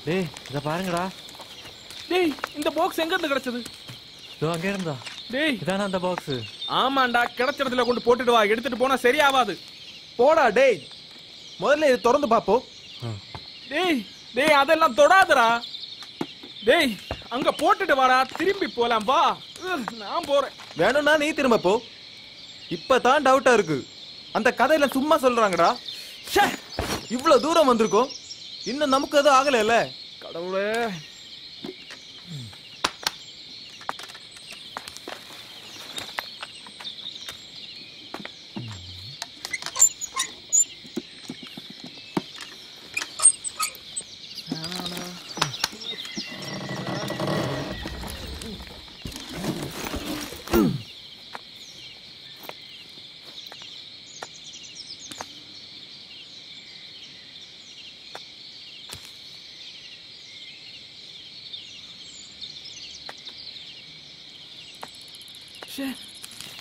A: டேய் இத பாருங்கடா.
J: டேய் இந்த பாக்ஸ் எங்க இருந்து கிடைச்சது?
A: இதோ அங்க இருந்தா.
J: டேய்
A: இதான அந்த பாக்ஸ்.
J: ஆமாண்டா, கிடைச்ச இடத்துல கொண்டு போட்டுட்டு வா. எடுத்துட்டு போனா சரியாவாது.
I: போடா டேய், முதல்ல இது திறந்து பாப்போம்.
J: டேய் டேய் அதெல்லாம் தொடாதடா. டேய் அங்க போட்டுட்டு வாடா, திரும்பி போலாம் வா. நான் போறேன்.
I: வேணும்னா நீ திரும்ப போ. இப்பதான் டவுட்டா இருக்கு. அந்த கதையில சும்மா சொல்றாங்கடா. இவ்வளவு தூரம் வந்திருக்கோம், இன்னும் நமக்கு எதுவும் ஆகல.
J: கடவுளே.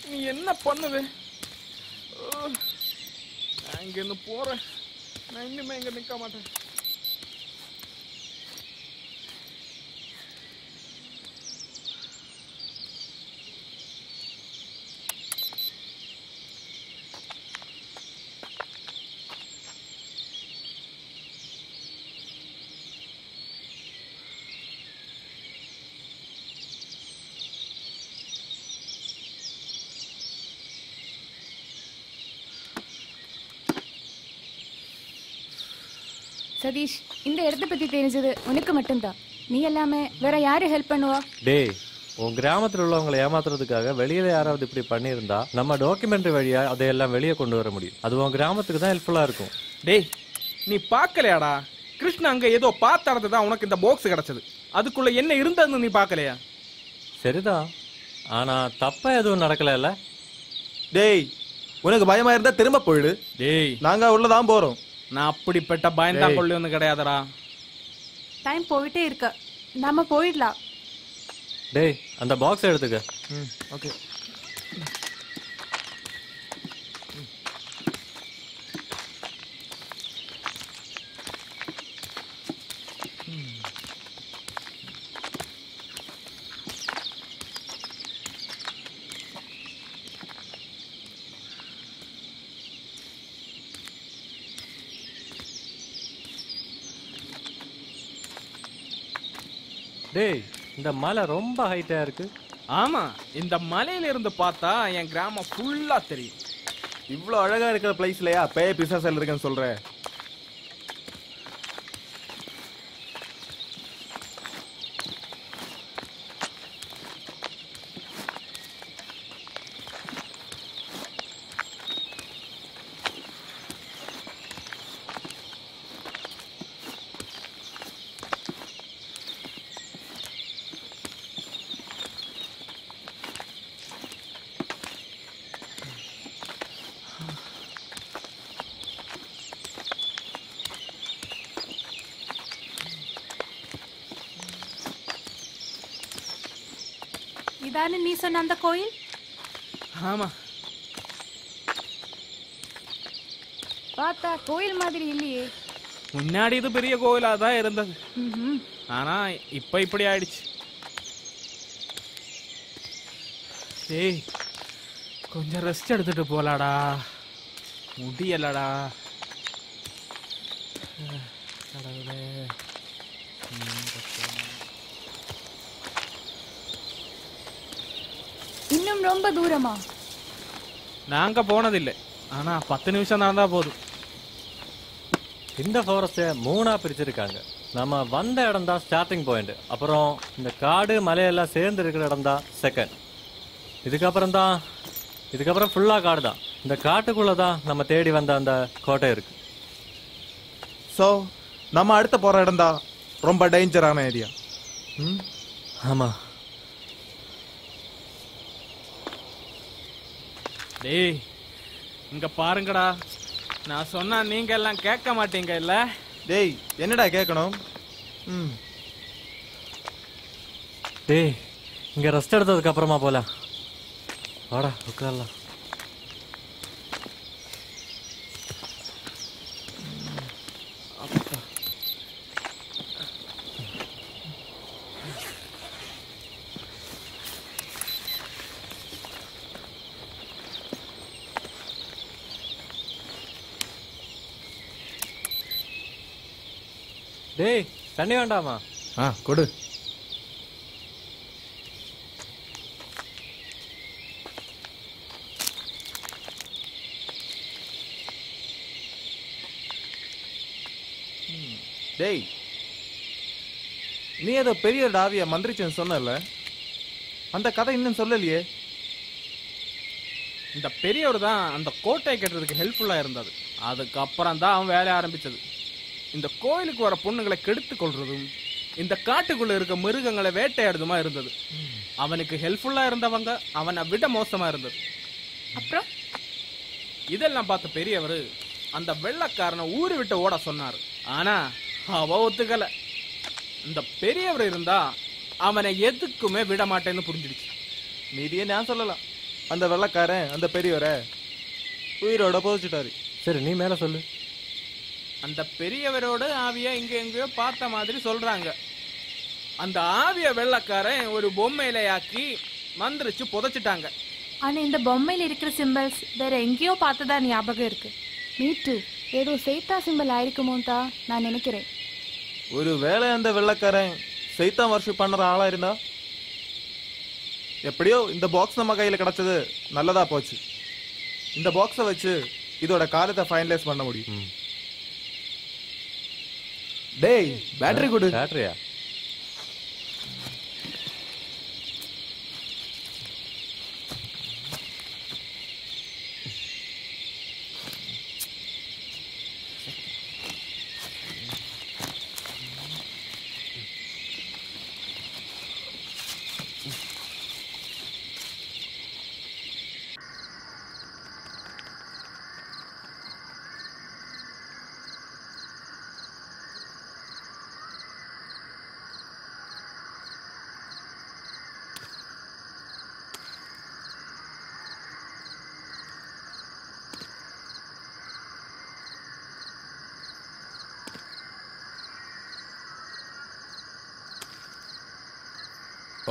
J: நீ என்ன பண்ணுது? நான் இங்க இருந்து போறேன். நான் இன்னுமே இங்க நிக்க மாட்டேன்.
K: சதீஷ், இந்த இடத்த பத்தி தெரிஞ்சது உனக்கு மட்டும்தான். நீ எல்லாமே வேற யாரு ஹெல்ப் பண்ணுவா?
A: டேய், உன் கிராமத்தில் உள்ளவங்களை ஏமாத்துறதுக்காக வெளியில யாராவது இப்படி பண்ணியிருந்தா நம்ம டாக்குமெண்ட்ரி வழியா அதையெல்லாம் வெளியே கொண்டு வர முடியும். அது உன் கிராமத்துக்கு தான் ஹெல்ப்ஃபுல்லா இருக்கும்.
J: டேய் நீ பார்க்கலையாடா? கிருஷ்ணா அங்க ஏதோ பார்த்தாரது தான் உனக்கு இந்த பாக்ஸ் கிடைச்சது. அதுக்குள்ள என்ன இருந்ததுன்னு நீ பார்க்கலையா?
A: சரிதான், ஆனா தப்பா எதுவும் நடக்கல.
I: டேய் உனக்கு பயமா இருந்தா திரும்ப போயிடு.
J: டேய்
I: நாங்க உள்ளதான் போறோம்.
J: நான் அப்படிப்பட்ட பயந்தா கொள்ளி ஒண்ணு கிடையாதுடா.
K: டைம் போயிட்டே இருக்க, நாம போயிடலாம்.
A: டேய் அந்த பாக்ஸ் எடுத்துக்க.
I: ஓகே.
A: டேய் இந்த மலை ரொம்ப ஹைட்டா இருக்கு.
J: ஆமா, இந்த மலையில இருந்து பார்த்தா என் கிராமம் ஃபுல்லா தெரியும்.
I: இவ்வளவு அழகா இருக்கிற பிளேஸ்லயா பேய் பிசாசல் இருக்குன்னு சொல்ற?
K: இதானே நீ சொன்ன அந்த கோயில்?
J: ஆமா.
K: பார்த்தா கோயில் மாதிரி இல்லையே.
J: முன்னாடி இது பெரிய கோயிலா தான் இருந்தது. ஆனா இப்ப இப்படி ஆயிடுச்சு. டேய் கொஞ்சம் ரெஸ்ட் எடுத்துட்டு போலாடா. முடியலடா. கடவுளே.
K: இன்னும் ரொம்ப தூரமா?
J: நாங்க போனதில்லை, ஆனா 10 நிமிஷம் நடந்தா போதும்.
A: இந்த ஃபாரஸ்ட்டை 3ஆ பிரிச்சிருக்காங்க. நம்ம வந்த இடம் தான் ஸ்டார்டிங் பாயிண்ட். அப்புறம் இந்த காடு மலையெல்லாம் சேர்ந்து இருக்கிற இடம் தான் செகண்ட். இதுக்கப்புறம் ஃபுல்லாக காடு தான். இந்த காட்டுக்குள்ளே தான் நம்ம தேடி வந்த அந்த கோட்டை இருக்கு.
I: ஸோ நம்ம அடுத்த போகிற இடம் தான் ரொம்ப டேஞ்சரான ஏரியா.
A: ஆமாம்.
J: டேய் இங்க பாருங்கடா, நான் சொன்னா நீங்க எல்லாம் கேட்க மாட்டீங்க இல்ல?
I: டேய் என்னடா கேட்கணும்?
A: டேய் இங்கே ரெஸ்ட் எடுத்ததுக்கு அப்புறமா போகலாம். வாடா உட்காரலாம். டேய் தண்ணி வேண்டாமா?
L: கொடு.
I: டேய் நீ ஏதோ பெரிய டாவிய மந்திரிச்சேன்னு சொன்னல, அந்த கதை இன்னும் சொல்லலையே.
J: இந்த பெரியவர் தான் அந்த கோட்டை கட்டுறதுக்கு ஹெல்ப்ஃபுல்லா இருந்தது. அதுக்கப்புறம் தான் அவன் வேலைய ஆரம்பிச்சது. இந்த கோயிலுக்கு வர பொண்ணுங்களை கெடுத்து கொள்றதும் இந்த காட்டுக்குள்ள இருக்க மிருகங்களை வேட்டையாடுதுமா இருந்தது. அவனுக்கு ஹெல்ப்ஃபுல்லா இருந்தவங்க அவனை விட மோசமா இருந்தது.
K: அப்புறம்
J: இதெல்லாம் பார்த்த பெரியவர் அந்த வெள்ளக்காரனை ஊரு விட்டு ஓட சொன்னாரு. ஆனா அவ ஒத்துக்கல. இந்த பெரியவர் இருந்தா அவனை எதுக்குமே விட மாட்டேன்னு புரிஞ்சிடுச்சு.
I: மீதியே நான் சொல்லலாம். அந்த வெள்ளக்காரன் அந்த பெரியவரை உயிரோட போதிச்சுட்டாரு.
A: சரி நீ மேல சொல்லு.
J: அந்த பெரியவரோட ஆவிய இங்க எங்கேயோ பார்த்த மாதிரி சொல்றாங்க. அந்த ஆவிய வெள்ளக்காரன் ஒரு பொம்மையில ஆக்கி மந்திரிச்சு புதைச்சிட்டாங்க.
K: ஆனா இந்த பொம்மையில இருக்கிற சிம்பிள்ஸ் வேற எங்கேயோ பார்த்ததா ஞாபகம் இருக்கு. Me too. ஏதோ சைத்தா சிம்பிள் ஆயிருக்குமோ தான் நான் நினைக்கிறேன்.
I: ஒரு வேளை அந்த வெள்ளக்காரன் சைத்தான் வர்ஷிப் பண்ற ஆளா இருந்தா? எப்படியோ இந்த பாக்ஸ் நம்ம கையில கிடைச்சது நல்லதா போச்சு. இந்த பாக்ஸை வச்சு இதோட காலத்தை ஃபைனலைஸ் பண்ண முடியும்.
L: டேய் பேட்டரி கொடு.
A: பேட்டரியா?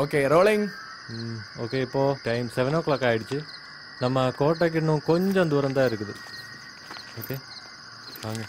L: Okay rolling.
A: ஓகே இப்போ டைம் 7 o'clock ஆயிடுச்சு. நம்ம கோட்டைக்கு இன்னும் கொஞ்சம் தூரம் தான் இருக்குது. ஓகே வாங்க.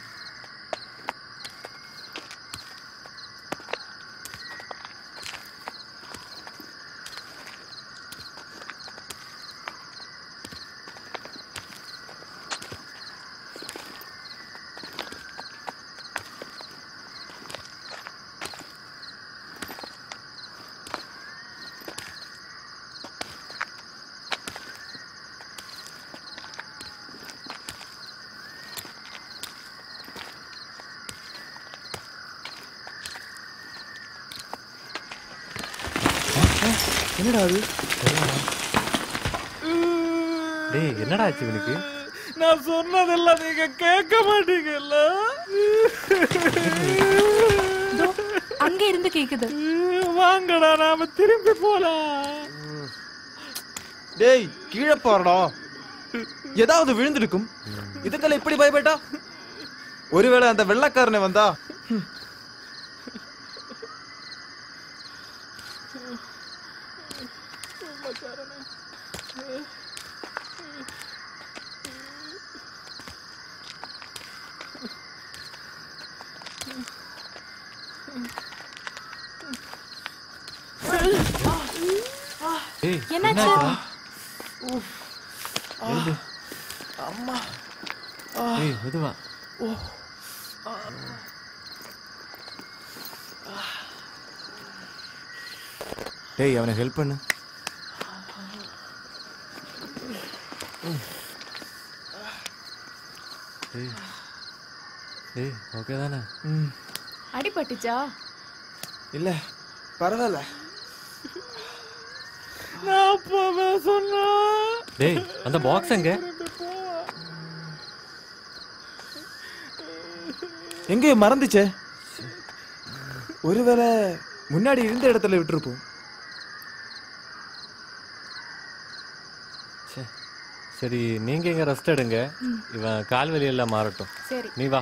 L: என்னடா அது?
A: டேய் என்னடா ஆச்சு இவனுக்கு?
J: நான் சொன்னதெல்லாம் நீங்க கேட்க மாட்டீங்கல்ல.
K: அங்க இருந்து கேக்குது.
J: வாங்கடா நாம திரும்பி போலாம்.
I: டேய் கீழே போறடா, ஏதாவது விழுந்திருக்கும். இதுக்கெல்லாம் இப்படி பயப்பட்டா? ஒருவேளை அந்த வெள்ளக்காரனை வந்தா?
K: என்னாச்சு?
L: அம்மா
A: ஏய் மெதுவா.
L: ஓ
I: டேய் அவனை ஹெல்ப் பண்ணு.
A: ஏய் ஓகே தானே?
K: அடிபட்டுச்சா?
L: இல்ல பரவாயில்ல.
A: டேய் அந்த பாக்ஸ் எங்க?
I: எங்கே மறந்துச்சே? ஒருவேளை முன்னாடி இருந்த இடத்துல விட்டுருப்போம்.
A: சரி நீங்க இங்க ரெஸ்ட் எடுங்க. இவன் கால்வலி எல்லாம் மாறட்டும்.
K: சரி.
A: நீ வா.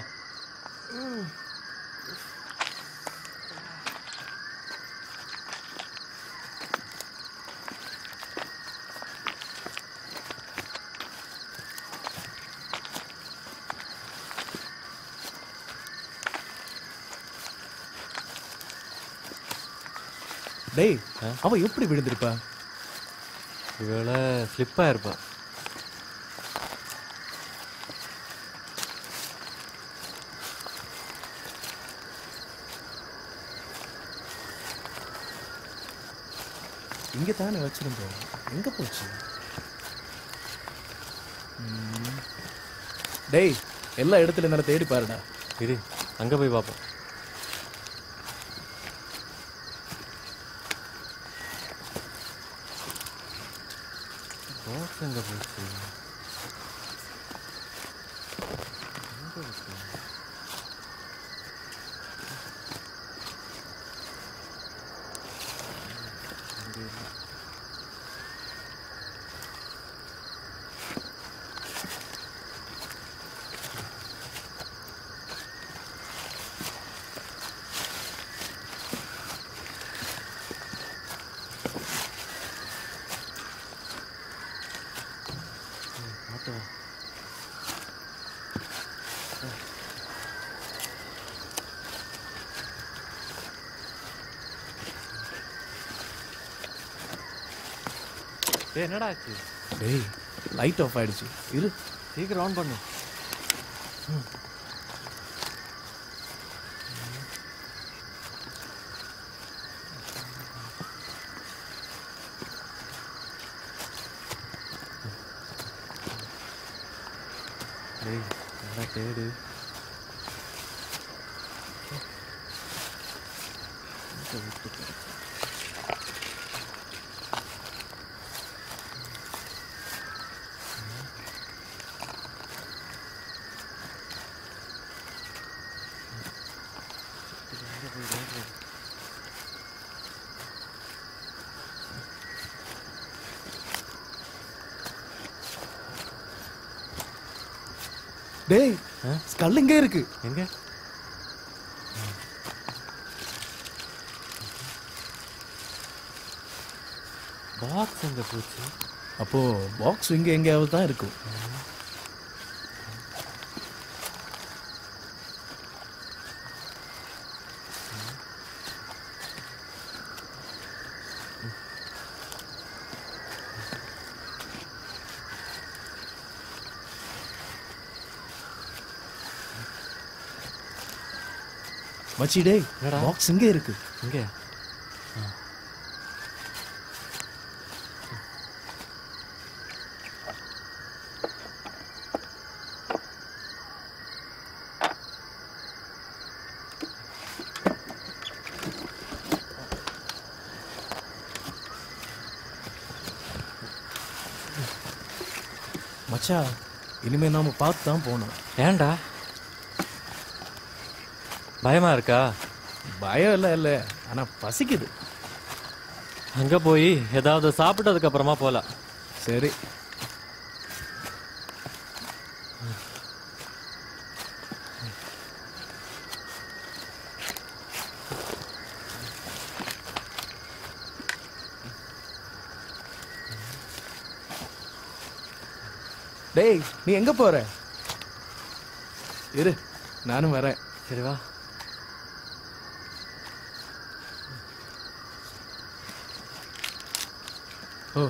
L: டேய் அவ எப்படி விழுந்திருப்பா?
A: இவளை ஸ்லிப்பா இருப்பா.
L: இங்க தானே வச்சிருந்தோம், எங்க போச்சு? டேய் எல்லா இடத்துல நல்லா தேடி பாருடா.
A: இரு அங்க போய் பார்ப்போம். பாக்ஸ் எங்க போச்சு? என்னடா ஆச்சு?
L: டேய் லைட் ஆஃப் ஆயிடுச்சு. இரு
A: சீக்கிரம் ஆன் பண்ணு. டேய் என்ன தேடு.
L: டேய் ஸ்கல் இங்க இருக்கு.
A: எங்க? பாக்ஸ் எங்க போச்சு?
L: அப்போ பாக்ஸ் இங்க எங்கேயாவது தான் இருக்கும். மச்சி டேய் பாக்ஸ் இங்க இருக்கு.
A: இங்க
L: மச்சா இனிமே நாம பார்த்து தான் போகணும்.
A: ஏன்டா பயமா இருக்கா?
L: பயம் இல்ல இல்ல, ஆனா பசிக்குது.
A: அங்க போய் ஏதாவது சாப்பிட்டதுக்கு அப்புறமா போலாம்.
L: சரி. டேய் நீ எங்க போற? இரு நானும் வரேன்.
A: சரி வா.
L: ஓ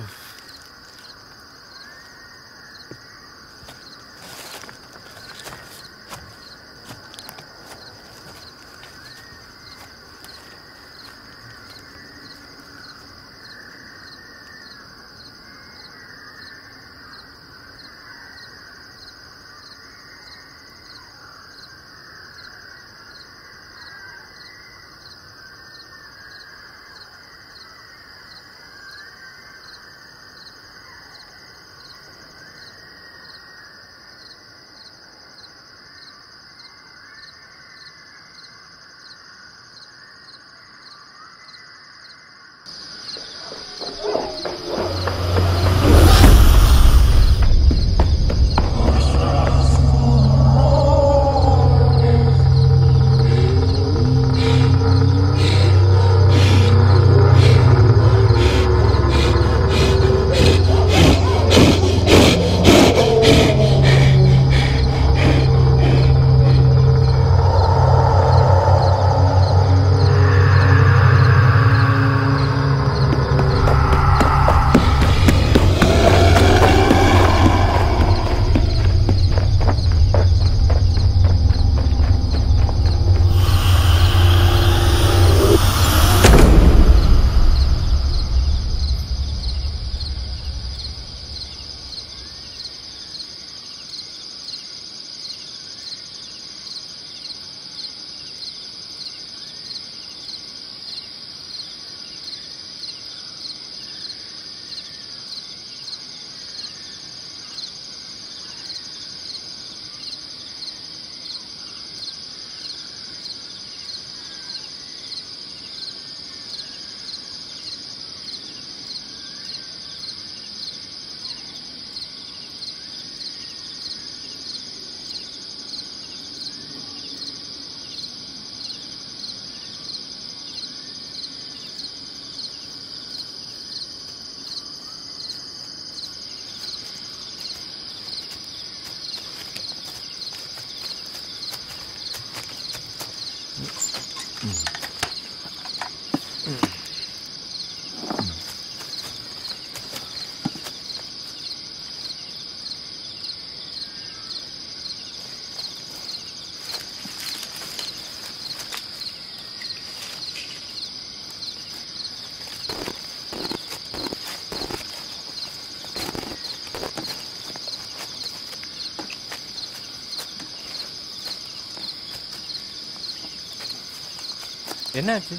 A: என்னாச்சு?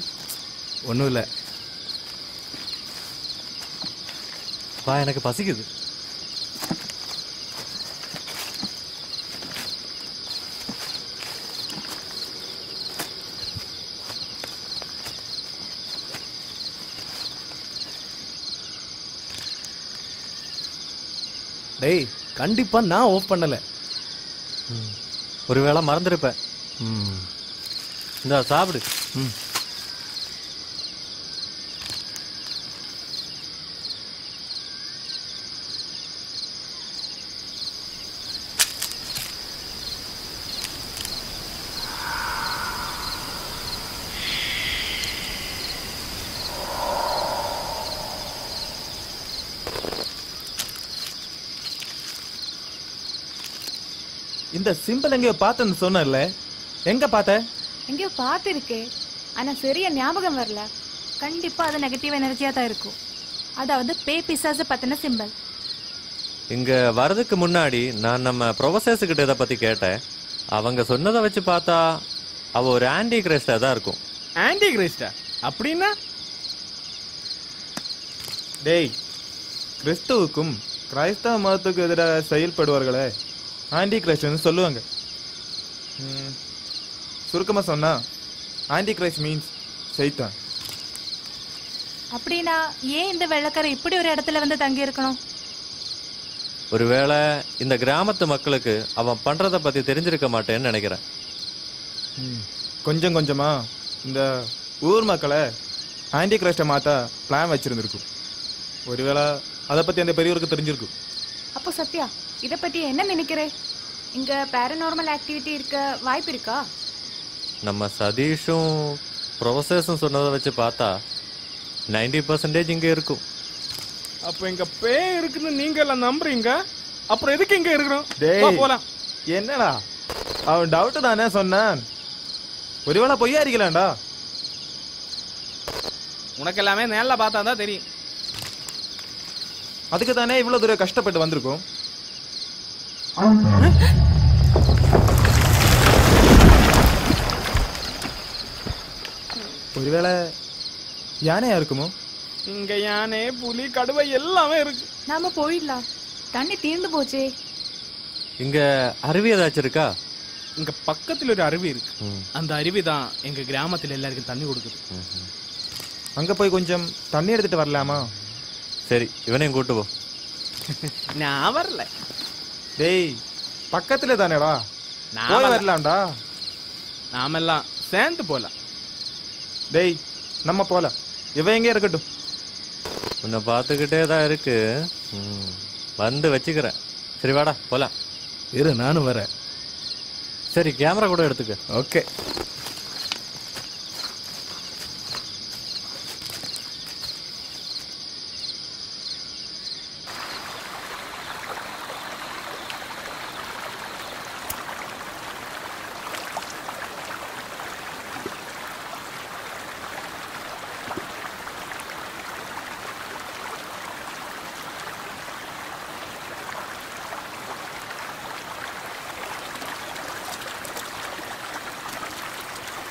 F: ஒன்றும் இல்லை.
A: வா, எனக்கு பசிக்குது.
F: டேய், கண்டிப்பா நான் ஆஃப் பண்ணல.
A: ஒருவேளை மறந்துருப்பேன். இந்த சாப்பிடு.
I: இந்த சிம்பிள் எங்கேயோ பார்த்தேன்னு சொன்னல, எங்க பார்த்த?
K: எங்கேயோ பார்த்திருக்கே, ஆனா சரியா ஞாபகம் வரல. கண்டிப்பா அது நெகட்டிவ் எனர்ஜியா தான் இருக்கும். அதாவது பேய் பிசாசு பத்தின சிம்பிள்.
A: இங்க வரதுக்கு முன்னாடி நான் நம்ம ப்ரொஃபசர்ஸ் கிட்ட இதை பத்தி கேட்டேன். அவங்க சொன்னதை வச்சு பார்த்தா அவ ஒரு ஆன்டி கிரைஸ்டா தான் இருக்கும்.
J: ஆன்டி கிரைஸ்டா அப்படின்னா?
I: டேய், கிறிஸ்துவுக்கும் கிரைஸ்தவ மதத்துக்கு எதிராக செயல்படுவார்களே ஆன்டி கிரைஸ்ட்னு சொல்லுவாங்க. சுருக்கமா சொன்னா ஆன்டி கிரைஸ்ட் மீன்ஸ் சைத்தான்.
K: அப்படின்னா ஏன் இந்த வெள்ளக்காரர் இப்படி ஒரு இடத்துல வந்து தங்கி இருக்கணும்?
A: ஒருவேளை இந்த கிராமத்து மக்களுக்கு அவன் பண்றத பத்தி தெரிஞ்சிருக்க மாட்டேன்னு நினைக்கிறேன்.
I: கொஞ்சம் கொஞ்சமா இந்த ஊர் மக்களை ஆன்டி கிரைஸ்ட மாத்த பிளான் வச்சிருந்திருக்கும். ஒருவேளை அதை பத்தி அந்த பெரியவருக்கு தெரிஞ்சிருக்கும்.
K: அப்போ சத்யா, இத பத்தி என்ன நினைக்கிறே? இங்க பாராநார்மல் ஆக்டிவிட்டி இருக்க வாய்ப்பு இருக்கா?
A: நம்ம சதீஷும் ப்ரொஃபசர்ஸும் சொன்னதை வச்சு பார்த்தா 90% இங்க இருக்கும்.
J: அப்ப இங்க பேய் இருக்குன்னு நீங்க எல்லாம் நம்புறீங்க, அப்புறம் எதுக்கு இங்க இருக்கிறோம்?
I: டேய்,
J: போலாம்.
I: என்னடா அவன் டவுட் தானே சொன்னான், ஒருவேளை பொய்யா இருக்கலாம்டா.
J: உனக்கு எல்லாமே நேர்ல பார்த்தா தான் தெரியும்.
I: அதுக்கு தானே இவ்வளவு தூரம் கஷ்டப்பட்டு வந்திருக்கோம். ஒருவேளை யானையா இருக்குமோ?
J: இங்க யானை, புலி, கடுவை எல்லாமே இருக்கு.
K: நாம போயிடலாம், தண்ணி தீர்ந்து போச்சே.
A: இங்க அருவி ஏதாச்சும் இருக்கா?
J: இங்க பக்கத்துல ஒரு அருவி இருக்கு. அந்த அருவி தான் எங்க கிராமத்துல எல்லாருக்கும் தண்ணி கொடுக்குது.
I: அங்க போய் கொஞ்சம் தண்ணி எடுத்துட்டு வரலாமா?
A: சரி, இவனையும் கூட்டு போ.
J: நான் வரல.
I: டேய், பக்கத்துல தானேடா, போய் வரலாம்டா.
J: நாமெல்லாம் சேர்ந்து போலாம்.
I: டேய், நம்ம போலாம், இவன் எங்க இருக்கட்டும்.
A: உன்னை பார்த்துக்கிட்டே தான் இருக்கு, வந்து வச்சுக்கிறேன். சரி வாடா போலாம்.
F: இரு, நானும் வரேன்.
A: சரி, கேமரா கூட எடுத்துக்க.
F: ஓகே.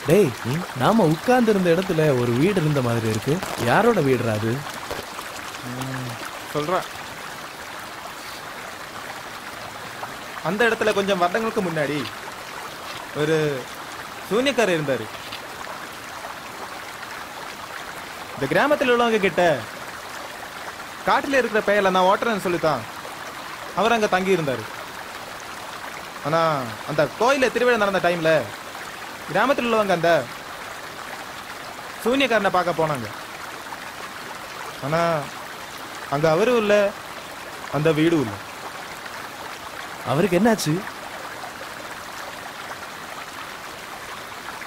F: டேய், நாம உட்கார்ந்து இருந்த இடத்துல ஒரு வீடு இருந்த மாதிரி இருக்கு. யாரோட வீடுடா அது?
I: சொல்றேன். அந்த இடத்துல கொஞ்சம் வருடங்களுக்கு முன்னாடி ஒரு சூனியக்காரர் இருந்தாரு. இந்த கிராமத்தில் உள்ளவங்க கிட்ட காட்டில் இருக்கிற பெயர்ல நான் ஓட்டுறேன்னு சொல்லித்தான் அவர் அங்க தங்கி இருந்தாரு. ஆனா அந்த கோயில திருவிழா நடந்த டைம்ல கிராமத்தில் உள்ளவங்க அந்த சூனியக்காரனை பார்க்க போனாங்க. ஆனா அங்க அவரும் இல்ல, அந்த வீடும் இல்லை.
F: அவருக்கு என்னாச்சு?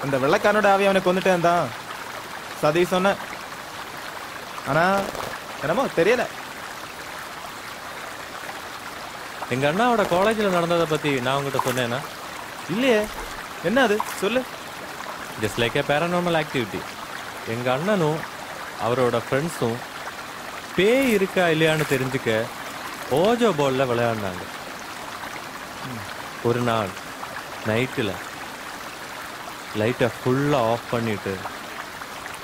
I: அந்த வெள்ளைக்காரனோட ஆவி அவனை கொண்டுட்டேன் தான் சதி சொன்ன. ஆனா என்னமோ தெரியல.
A: எங்க அண்ணாவோட காலேஜில் நடந்ததை பத்தி நான் உங்ககிட்ட சொன்னேன்னா?
I: இல்லையே, என்ன அது சொல்லு.
A: ஜஸ்ட் லைக் ஏ பேராநார்மல் ஆக்டிவிட்டி. எங்க அண்ணனும் அவரோட ஃப்ரெண்ட்ஸும் பேய் இருக்கா இல்லையான்னு தெரிஞ்சுக்க ஓஜோ பால்ல விளையாடினாங்க. ஒரு நாள் நைட்டில் லைட்டை ஃபுல்லாக ஆஃப் பண்ணிட்டு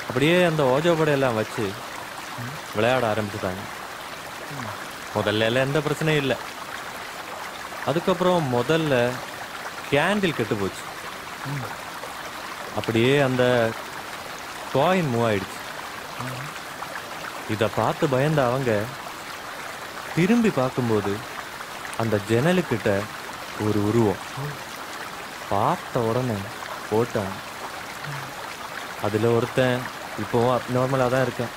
A: அப்படியே அந்த ஓஜோ படையெல்லாம் வச்சு விளையாட ஆரம்பிச்சுட்டாங்க. முதல்ல எல்லாம் எந்த பிரச்சனையும் இல்லை. அதுக்கப்புறம் முதல்ல கேண்டில் கெட்டு போச்சு. அப்படியே அந்த காயின் மூவ் ஆயிடுச்சு. இதை பார்த்து பயந்த அவங்க திரும்பி பார்க்கும்போது அந்த ஜன்னலுக்கிட்ட ஒரு உருவம் பார்த்த உடனே போட்டாங்க. அதில் ஒருத்தன் இப்போவும் அப்நார்மலாக தான் இருக்கேன்.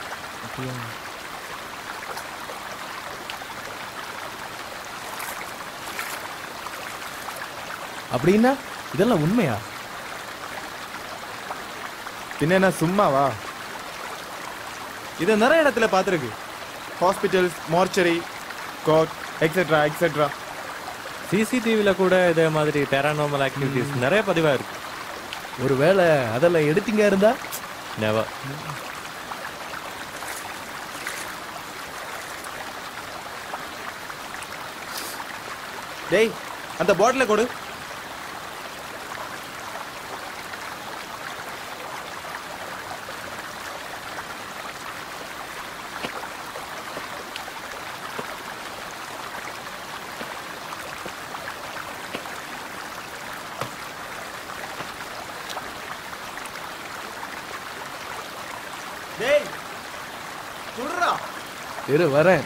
F: அப்படின்னா இதெல்லாம் உண்மையா?
I: பின்ன சும்மாவா? இதை நிறைய இடத்துல பார்த்துருக்கு. Hospitals, mortuary, court, etcetera etcetera.
A: சிசிடிவியில் கூட இதே மாதிரி பேரானார்மல் ஆக்டிவிட்டிஸ் நிறைய பதிவாக இருக்கு.
F: ஒருவேளை அதெல்லாம் எடுத்தீங்க இருந்தா?
A: நெவர்.
I: டேய், அந்த பாட்டில கொடு. டேய், குடுறா.
F: இரு வரேன்.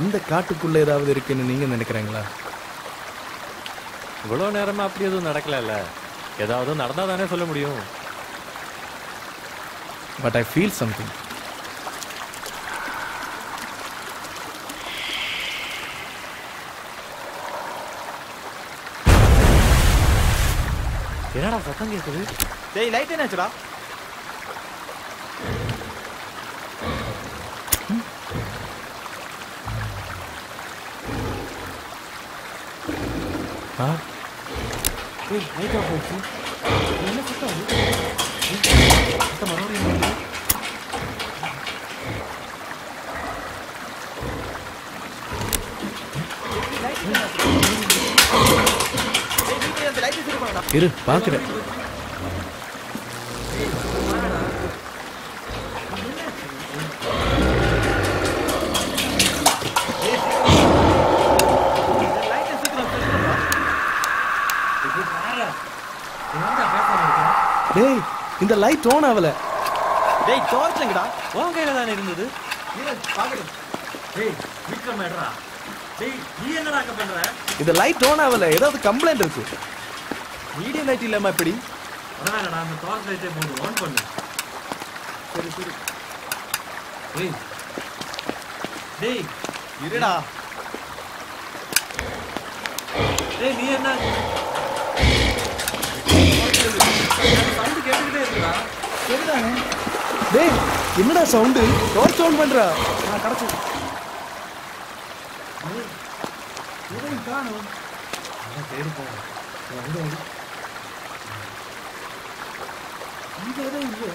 F: இந்த காட்டுக்குள்ள ஏதாவது இருக்குன்னு நீங்க நினைக்கிறீங்களா?
A: இவ்வளோ நேரமா அப்படி எதுவும் நடக்கல. ஏதாவது நடந்தா தானே சொல்ல முடியும்.
F: But I feel something.
A: என்னடா சத்தம் கேட்குது?
I: டேய், லைட் என்னாச்சுடா?
A: லைட் ஆஃப் ஆயிடுச்சு. என்ன சத்தம்? சத்தம் மறுபடியும்.
F: இரு பாக்குறேன். டேய், இந்த லைட் ஆன் ஆகல.
I: டேய், டார்ச் எங்கடா?
A: உன் கையில தானே இருந்தது.
I: டேய், விக்ரம் ஏடா. டேய், நீ என்னடா அங்க பண்ற?
F: இந்த லைட் ஆன் ஆகல. ஏதாவது கம்ப்ளைண்ட் இருக்கு.
I: வீடியோ லைட் இல்லாம எப்படி?
A: அதான்டா, அந்த டார்ச் லைட்டை போட்டு ஆன் பண்ணு.
I: சரி சரி.
A: டேய் டேய்
I: இருடா.
A: டேய், நீ என்ன சவுண்ட் கேட்டுக்கிட்டே இருக்குடா.
I: சரிதானே?
F: டேய், என்னடா சவுண்ட்? டார்ச் ஆன் பண்றா.
I: நான் கடச்சு. எதை காணோம்?
A: நான் தேடி போறேன்.
I: அங்க எது இல்ல.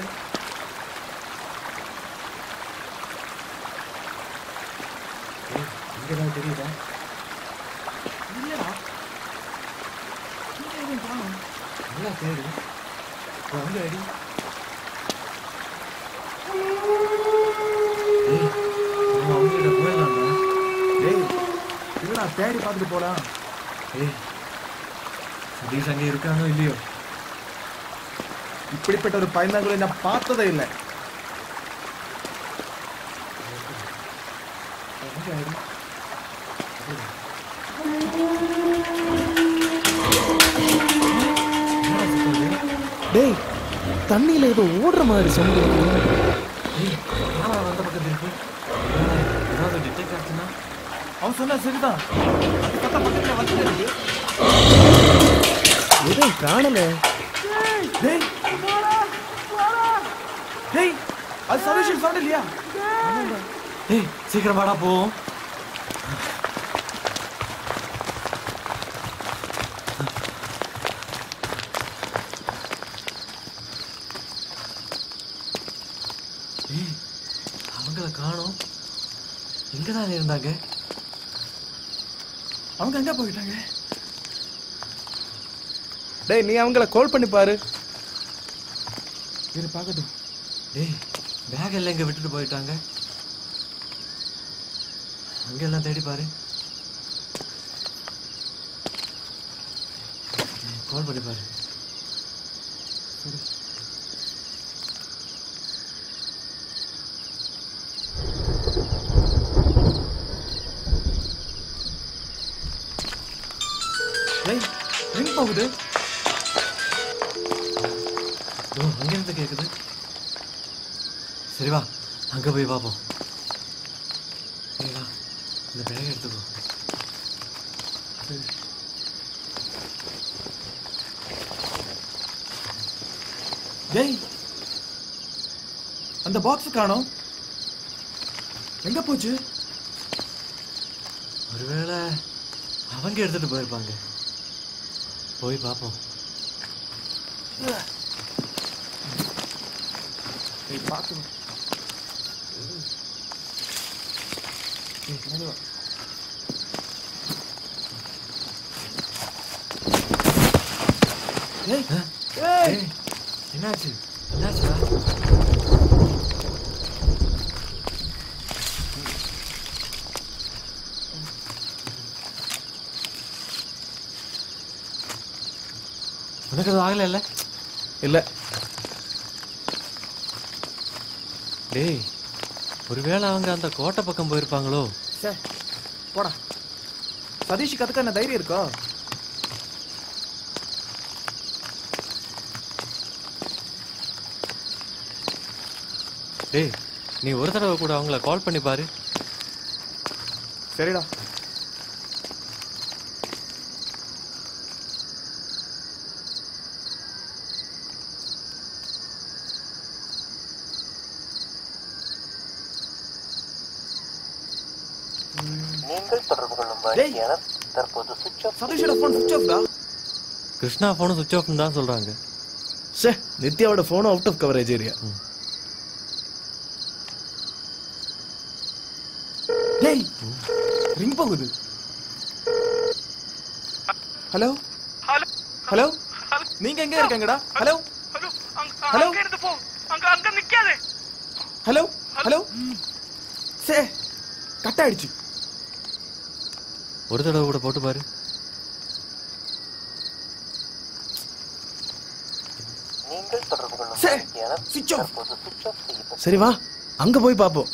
A: இங்கதான் தெரியுதா?
I: இல்லடா. இங்க எதுவும் காணோம்.
A: நல்லா தேடு. அங்க அடி. அவங்ககிட்ட போயிடலாம்டா.
I: டேய், இல்லடா, தேடி பார்த்துட்டு போலாம்.
A: ஏய், சதீஷ் அங்கே இருக்கானோ இல்லையோ?
I: இப்படிப்பட்ட ஒரு பயந்தாங்குழி நான் பார்த்ததே இல்லை.
F: டேய், தண்ணியில ஏதோ ஓடுற மாதிரி சவுண்ட் இருக்கு.
A: அந்த பக்கத்து இருக்கு. ஏதாவது டிடெக்ட் ஆச்சுன்னா?
I: அவன் சொன்னா சரிதான். அது பக்கத்துல வந்து இருக்கு.
F: எதுவும் காணல.
I: டேய், டேய், அது சதீஷ் சவுண்ட் இல்லையா?
A: ஏய், சீக்கிரம் வாடா போவோம்.
M: எங்கதான் இருந்தாங்க?
L: அவங்க எங்க போயிட்டாங்க?
F: டேய் நீ அவங்கள கால் பண்ணி பாரு.
L: இரு பார்க்கட்டும்.
M: டேய் பேக் எல்லாம் எங்க விட்டுட்டு போயிட்டாங்க? அங்கெல்லாம் தேடி பாரு. கால் பண்ணி பாரு.
L: டேய் ரிங் போகுது.
M: அங்க இருந்து கேக்குது. சரி வா அங்க போய் பார்ப்போம். சரி வா இந்த பேக் எடுத்துக்கோ.
L: டேய் அந்த பாக்ஸ் காணோம். எங்க போச்சு?
M: ஒருவேளை அவங்க எடுத்துட்டு போயிருப்பாங்க. போய் பார்ப்போம்.
L: பார்த்து
M: என்னாச்சு? என்னாச்சுடா? உனக்கு அது ஆகல? இல்ல
F: இல்ல.
M: டேய் ஒருவேளை அவங்க அந்த கோட்டை பக்கம் போயிருப்பாங்களோ?
F: போடா. சதீஷுக்கு அதுக்கு என்ன தைரியம் இருக்கோ?
M: டேய் நீ ஒரு தடவை கூட அவங்கள கால் பண்ணி பாரு.
F: சரிடா. சதீஷோட போன் சுவிட்ச் ஆஃப்டா.
M: கிருஷ்ணா போன் சுவிட்ச் ஆஃப் தான் சொல்றாங்க.
F: சே நித்யாவோட phone out of coverage area.
L: டேய் ரிங் போகுது.
F: ஹலோ ஹலோ நீங்க எங்க இருக்கீங்கடா? ஹலோ ஹலோ
B: இருந்து போ. அங்க நிக்காதே.
F: ஹலோ ஹலோ சே கட் ஆயிடுச்சு.
M: ஒரு தடவை கூட போட்டு பாரு.
F: சரி வா அங்க போய் பாப்போம்.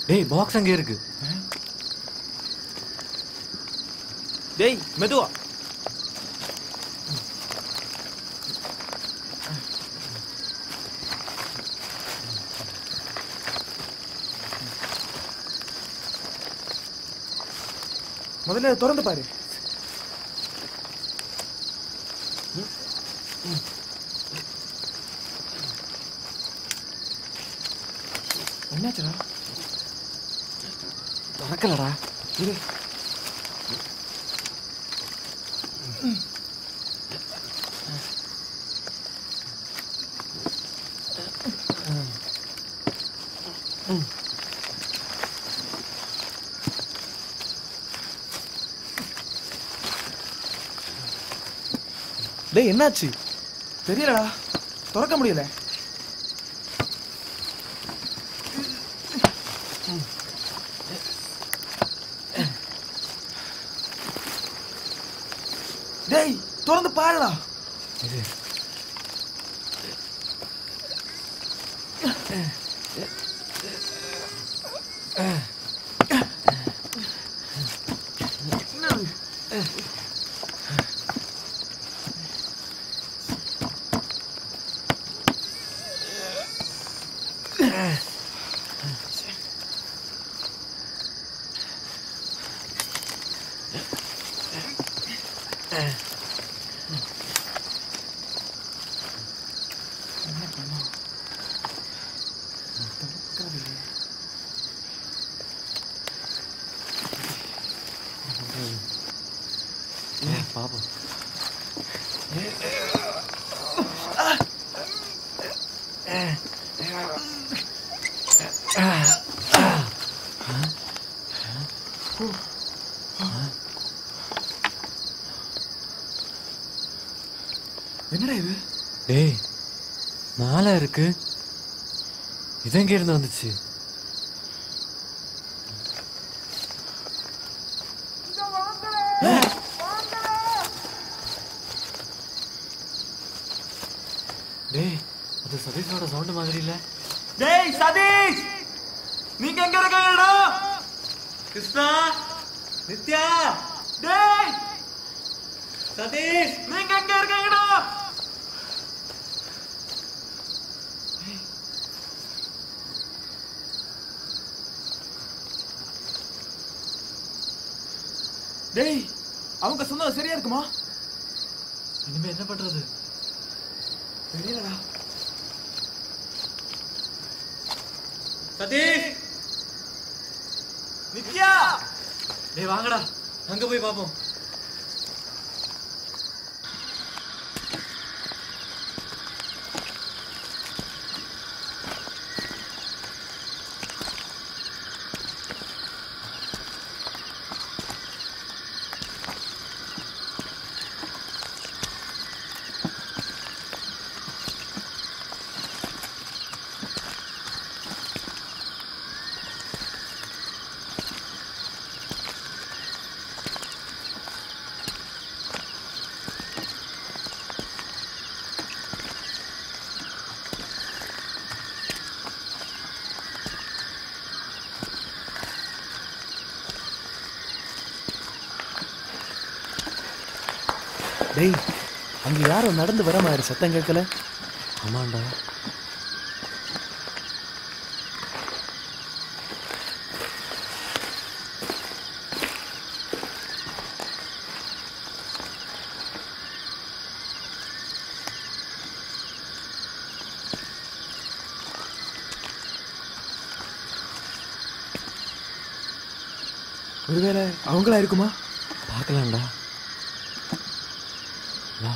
M: டேய் பாக்ஸ் அங்கே இருக்கு.
F: டேய் மெதுவா. முதல்ல திறந்து பாரு. என்னாச்சுடா?
M: திறக்கலடா.
F: இரு. டேய் என்னாச்சு? தெரியலடா, திறக்க முடியல. டேய் திறந்து பாருடா.
M: பாப்போம்.
N: என்னடா இது?
M: டேய், மாலை இருக்கு. இது எங்க இருந்து வந்துச்சு? டேய், அது சதீஷோட சவுண்ட் மாதிரி இல்ல?
N: டேய் சதீஷ், நீங்க எங்க இருக்கீங்கடா? கிருஷ்ணா, நித்யா, டேய் சதீஷ், நீங்க எங்க இருக்கீங்கடா? டேய், அவங்க சொன்னது சரியா இருக்குமா?
M: இனிமே என்ன பண்றது?
N: தெரியலடா. சதீஷ், நித்யா,
M: டேய் வாங்கடா, அங்க போய் பாப்போம்.
F: டேய், அங்க யாரோ நடந்து வர மாதிரி சத்தம் கேட்கல?
M: ஆமாண்டா.
N: ஒருவேளை அவங்களா இருக்குமா?
M: பார்க்கலாம்டா. வா.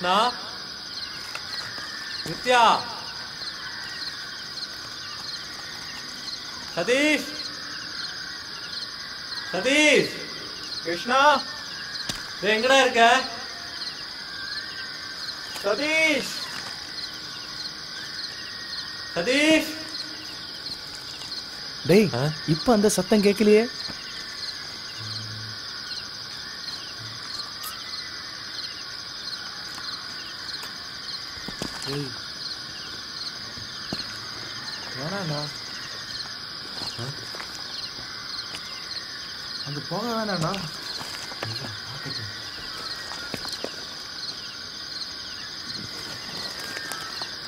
N: கிருஷ்ணா, நித்யா, சதீஷ், சதீஷ், கிருஷ்ணா, டேய் எங்கடா இருக்க? சதீஷ், சதீஷ்.
F: டேய், இப்ப அந்த சத்தம் கேட்கலையே?
I: வேணாண்டா, அங்க போக வேணாண்டா.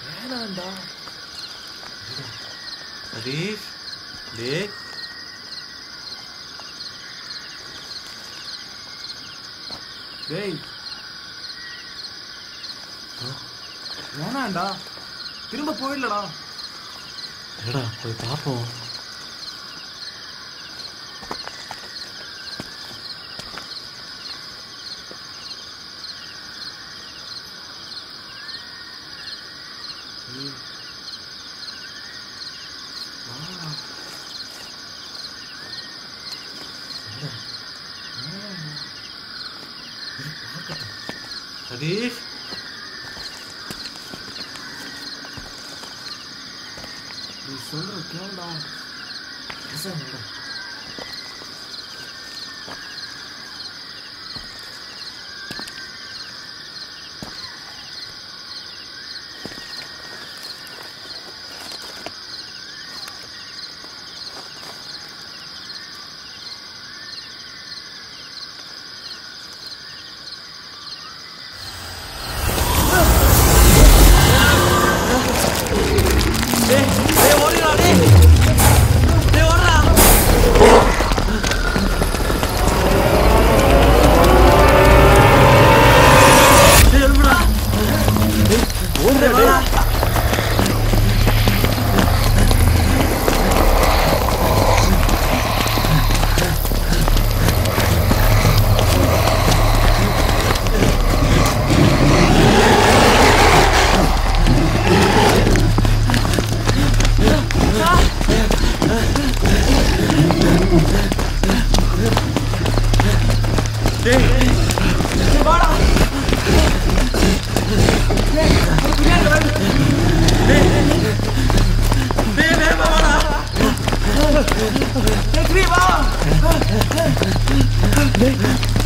I: வேணாண்டா.
N: சதீஷ், டேய் டேய், வேணாண்டா, திரும்ப போயிடலடா.
M: என்னடா, போய் பார்ப்போம். சதீஷ் நீ சொல்ற கேளுடா.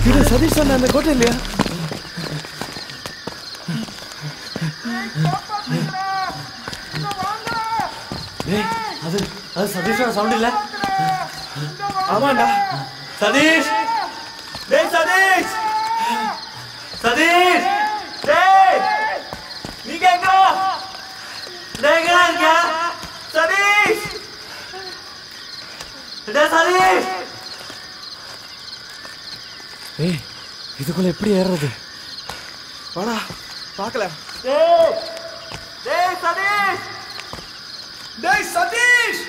M: மேடம்
F: சதீஷ் சொன்ன அந்த கோட்டை இல்லையா?
M: அது அது சதீஷோட சவுண்ட் இல்ல?
F: ஆமாண்டா.
M: சதீஷ் டேய் சதீஷ் சதீஷ் டேய் நீங்க எங்க எங்க இருக்க சதீஷ் டேய் சதீஷ்
F: ஏய் இதுக்குள்ள எப்படி ஏறுறது?
I: வாடா பார்க்கல.
M: டேய் டேய் சதீஷ்
N: டேய் சதீஷ்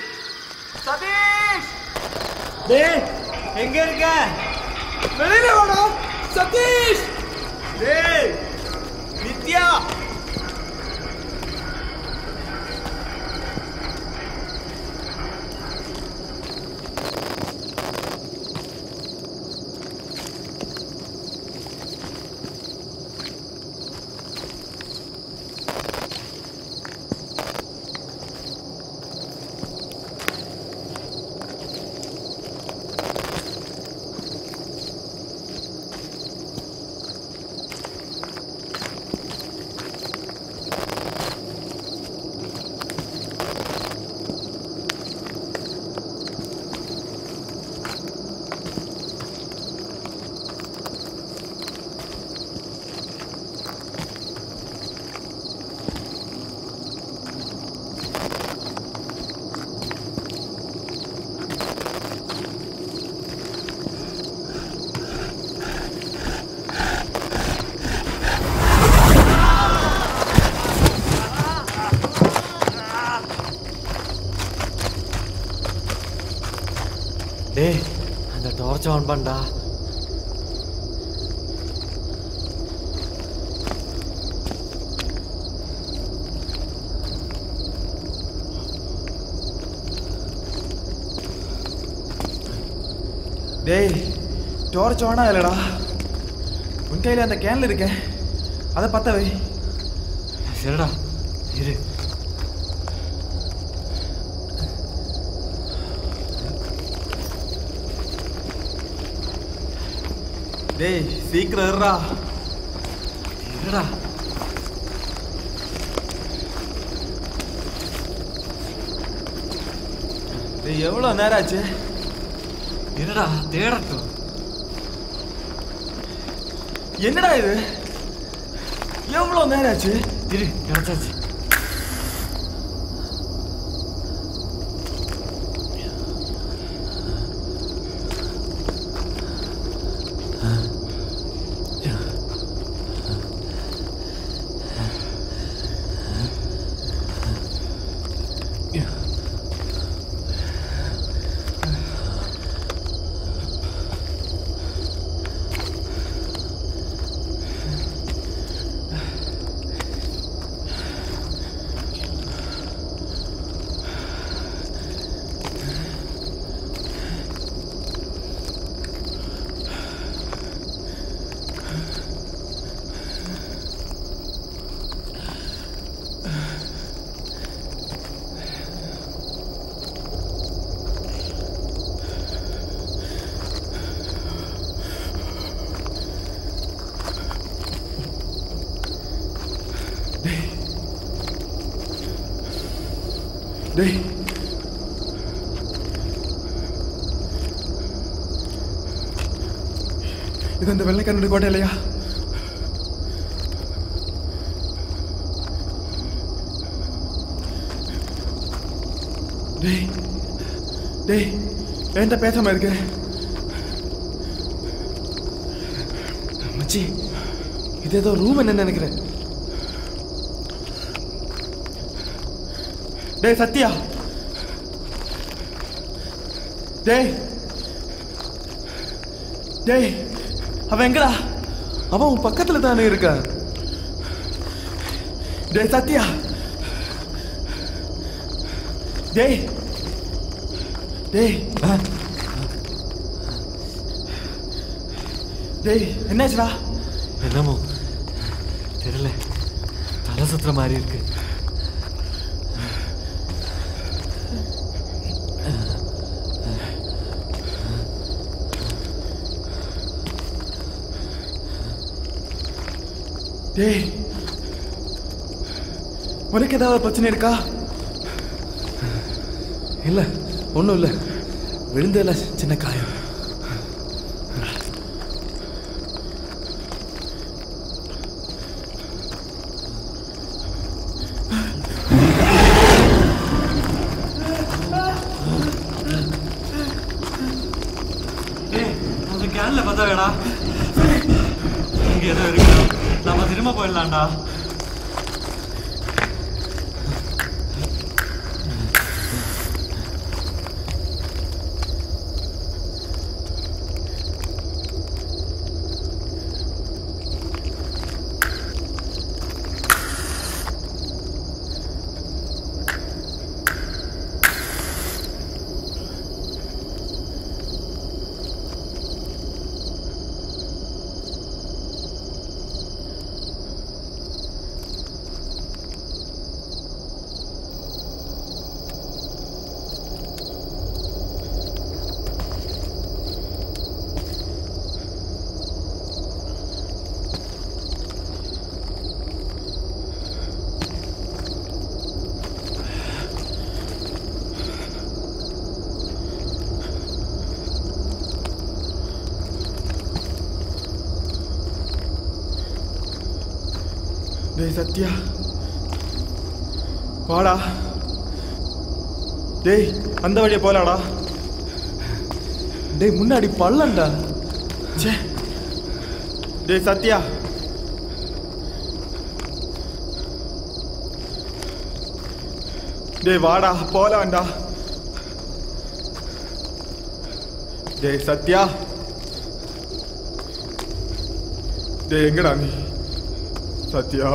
M: சதீஷ் டேய் எங்க இருக்க
N: வெளியில வாடா சதீஷ்.
M: டேய் நித்யா டேய் அந்த டார்ச் ஆன் பண்ணடா.
I: டேய் டார்ச் ஆனா இல்லடா. உன் கையில அந்த கேன்ல இருக்க அதை பத்த வை.
M: சரிடா இரு.
I: டேய் சீக்கிரம் இருடா.
M: இருடா
I: டேய் எவ்வளவு நேரம் ஆச்சு?
M: இருடா தேடட்டும்.
I: என்னடா இது? எவ்வளவு நேரம் ஆச்சு?
M: இரு கிடைச்சாச்சு.
L: டேய் இது அந்த வெள்ளைக்காரனுடைய கோட்டை இல்லையா? டேய் டேய் என்கிட்ட பேசாம இருக்கு மச்சி. இது ஏதோ ரூம் என்ன நினைக்கிறேன். டேய் சத்யா, டேய் டேய் அவன் எங்கடா? அவன் உன் பக்கத்துல தானே இருக்கான். டேய் சத்யா, டேய் டேய் டேய் என்னாச்சுடா?
M: என்னமோ தெரியல, தலை சுத்துற மாதிரி இருக்கு.
L: டேய் உனக்கு ஏதாவது பிரச்சனை இருக்கா? இல்ல ஒன்றும் இல்லை, விழுந்ததில்ல சின்ன காயம்.
M: அது கேன்ல பார்த்தா வேடா, இங்க ஏதோ இருக்கு, நம்ம திரும்ப போயிடலாம்டா. டேய் சத்யா வாடா. டேய் அந்த வழியை போலாடா. டேய் முன்னாடி பள்ளம்டா. சே டேய் சத்யா, டேய் வாடா போலாம்டா. டேய் சத்யா, டேய் எங்கடா நீ? சத்யா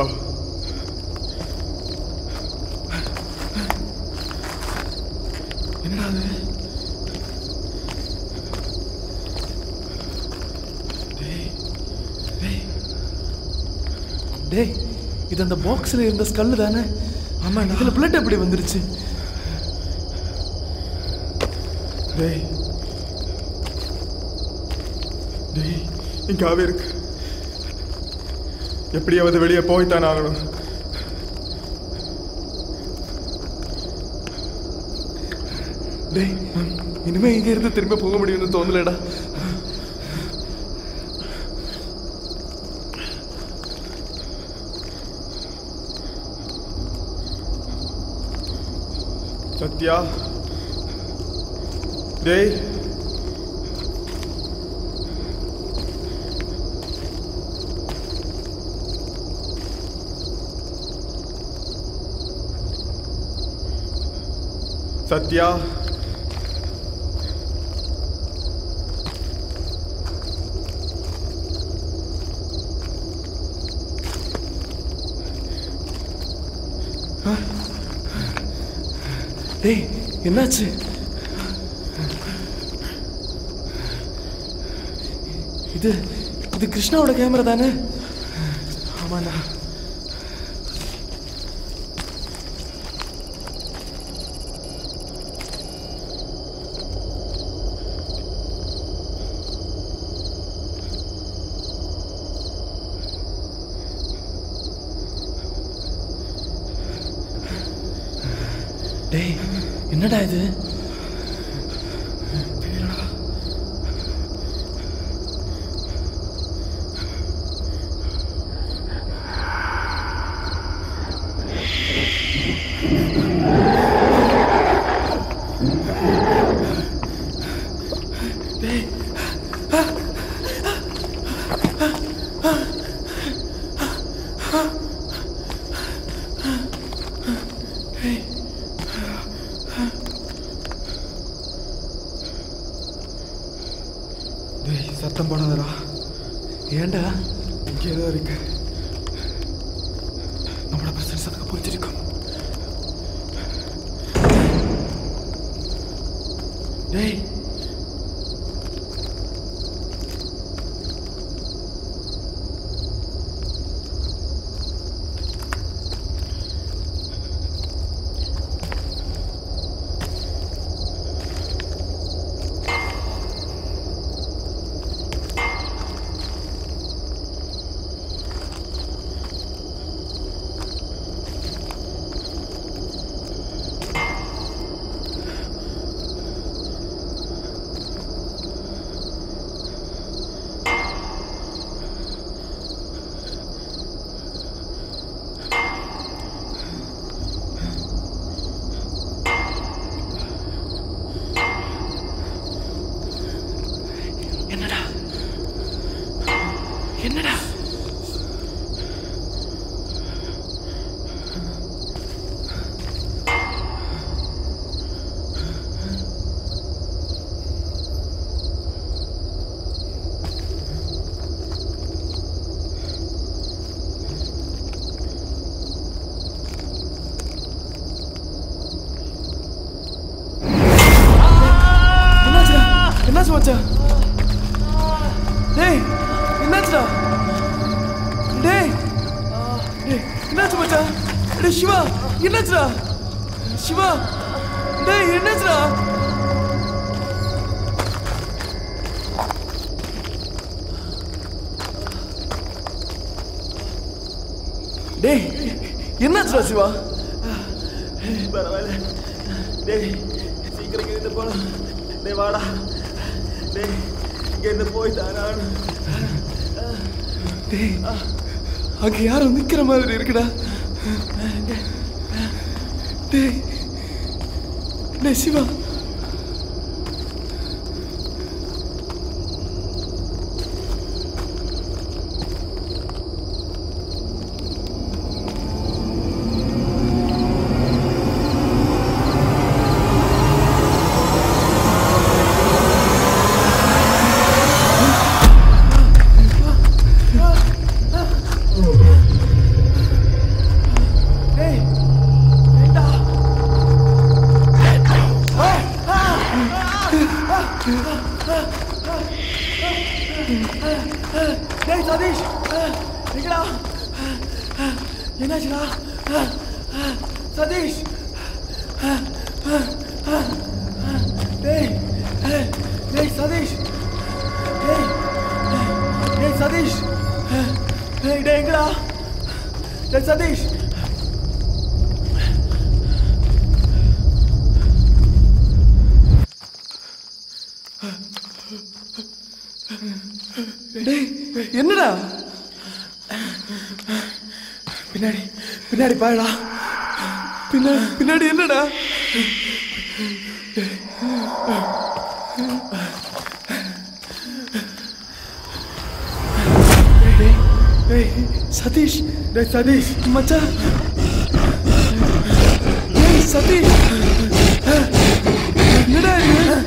M: என்னடா அது? டேய் இது அந்த பாக்ஸ்ல இருந்த ஸ்கல்லு தானே? ஆமா, இதுல பிளட் எப்படி வந்துருச்சு? டேய் டேய் இங்காவே இருக்கு, எப்படியாவது வெளியே போய்த்தான் ஆகணும். டேய் இனிமே இங்க இருந்து திரும்ப போக முடியும்னு தோணலடா. சத்யா, டேய் சத்யா, டேய் என்னாச்சு? இது இது கிருஷ்ணாவோட கேமரா தானே? ஆமாண்ணா.
L: டேய் என்னடா இது? சத்தம் போடாதடா. ஏண்டா இங்க ஏதோ இருக்கு. நம்மளோட பிரசன்ஸ் அதுக்கு புரிஞ்சிருக்கும். டேய் என்னடா என்னாச்சு மச்சான்? டேய் என்னாச்சுடா? டேய் என்னாச்சு மச்சான்? டேய் சிவா என்னாச்சுடா? சிவா டேய் என்னாச்சுடா? டேய் என்னாச்சுடா சிவா? பரவாயில்ல. டேய் சீக்கிரம் இங்க இருந்து போலாம். டேய் வாடா. டேய் இங்க இருந்து போய் தானா. டேய் அங்க யாரும் நிக்கிற மாதிரி இருக்குடா. டேய் டேய் சிவா டேய் சதீஷ் நிக்கடா. என்னாச்சுடா சதீஷ்? டேய் டேய் சதீஷ். டேய் டேய் சதீஷ். டேய் டேய் எங்கடா? டேய் சதீஷ். டேய் என்னடா? பின்னாடி பின்னாடி பாருடா. பின்னாடி பின்னாடி என்னடா? டேய் சதீஷ். டேய் சதீஷ் மச்சான். டேய் சதீஷ் என்னடா இது?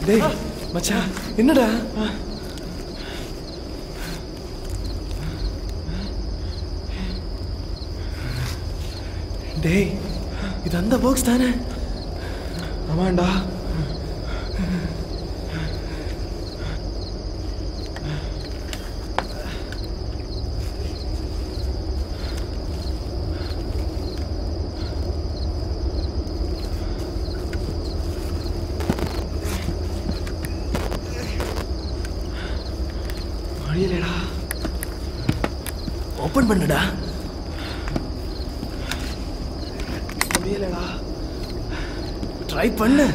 F: டேய் மச்சான் என்னடா? டேய் இது அந்த பாக்ஸ் தானே?
N: ஆமாண்டா.
F: வழியிலடா. ஓபன் பண்ணுடா. முடியலடா. ட்ரை பண்ணு.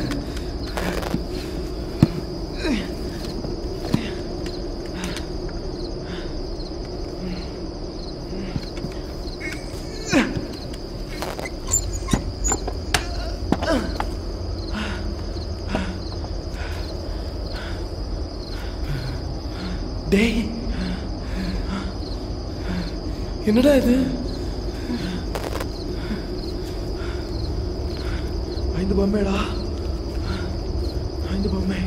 F: டேய் என்னடா இது?
N: 5 பொம்மைடா. 5 பொம்மை.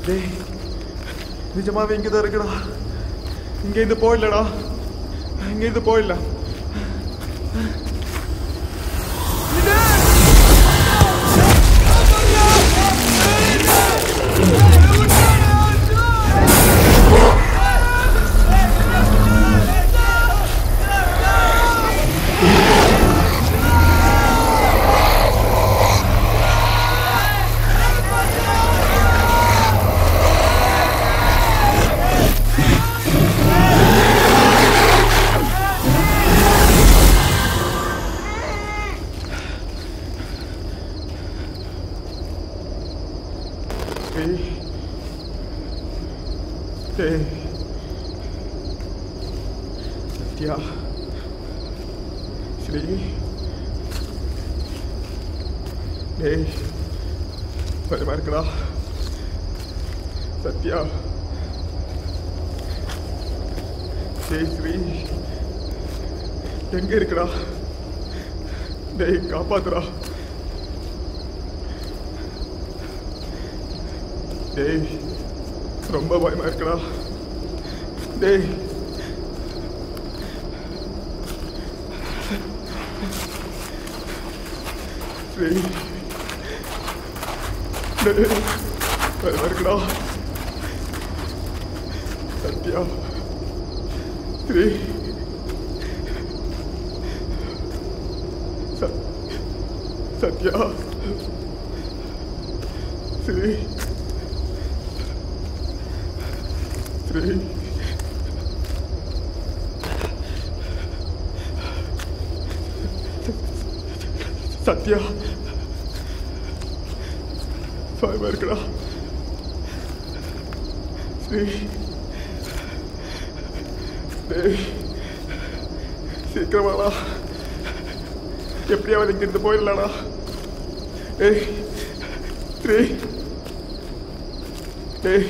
N: டேய் நிஜமாவே இங்கதான் இருக்குடா. இங்க இருந்து போயிடலடா. இங்க இருந்து போயிடலாம். சத்யா, ஸ்ரீ, டேய் பயமா இருக்குடா. சத்யா, டேய் ஸ்ரீ எங்க இருக்குடா? டேய் காப்பாத்துடா. டேய் ரொம்ப பயமா இருக்குடா. டேய் ஸ்ரீ, டேய் பயமா இருக்குடா. சத்யா, ஸ்ரீ, சத்யா, ஸ்ரீ, ஸ்ரீ, சத்யா பயமா இருக்குடா. ஸ்ரீ, டேய் சீக்கிரமாடா. எப்படியாவது இங்கிருந்து போயிடலாடா. ஏய் ஸ்ரீ, டேய்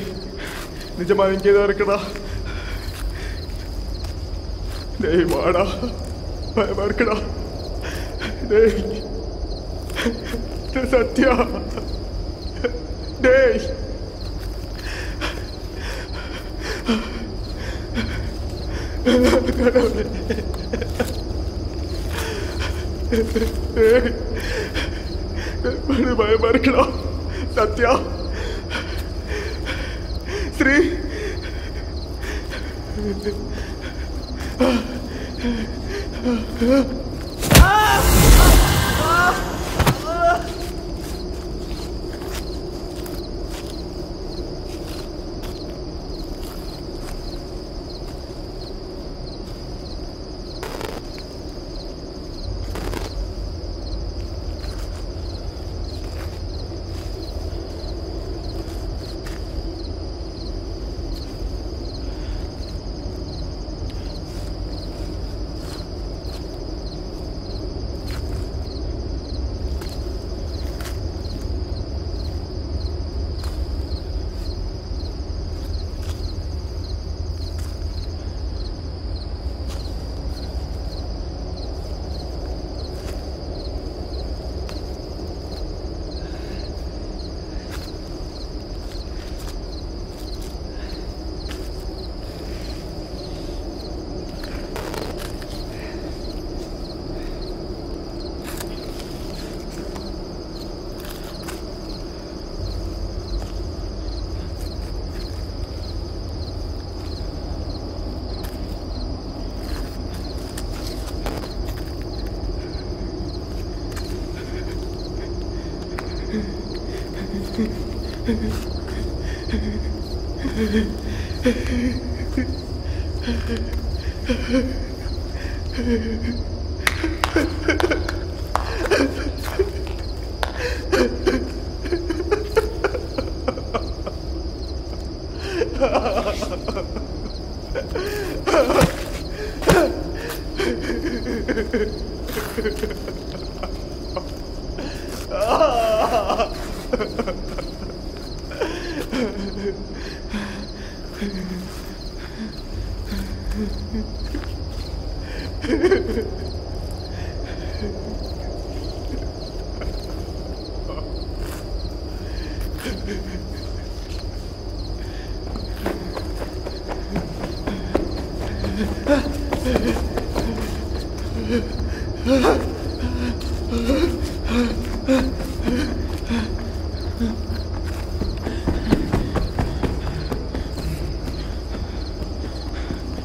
N: நிஜமா இங்கேதான் இருக்குடா. டேய் வாடா, பயமா இருக்குடா. டேய் சத்யா, டேய் பயமா இருக்குடா. சத்யா, ஸ்ரீ,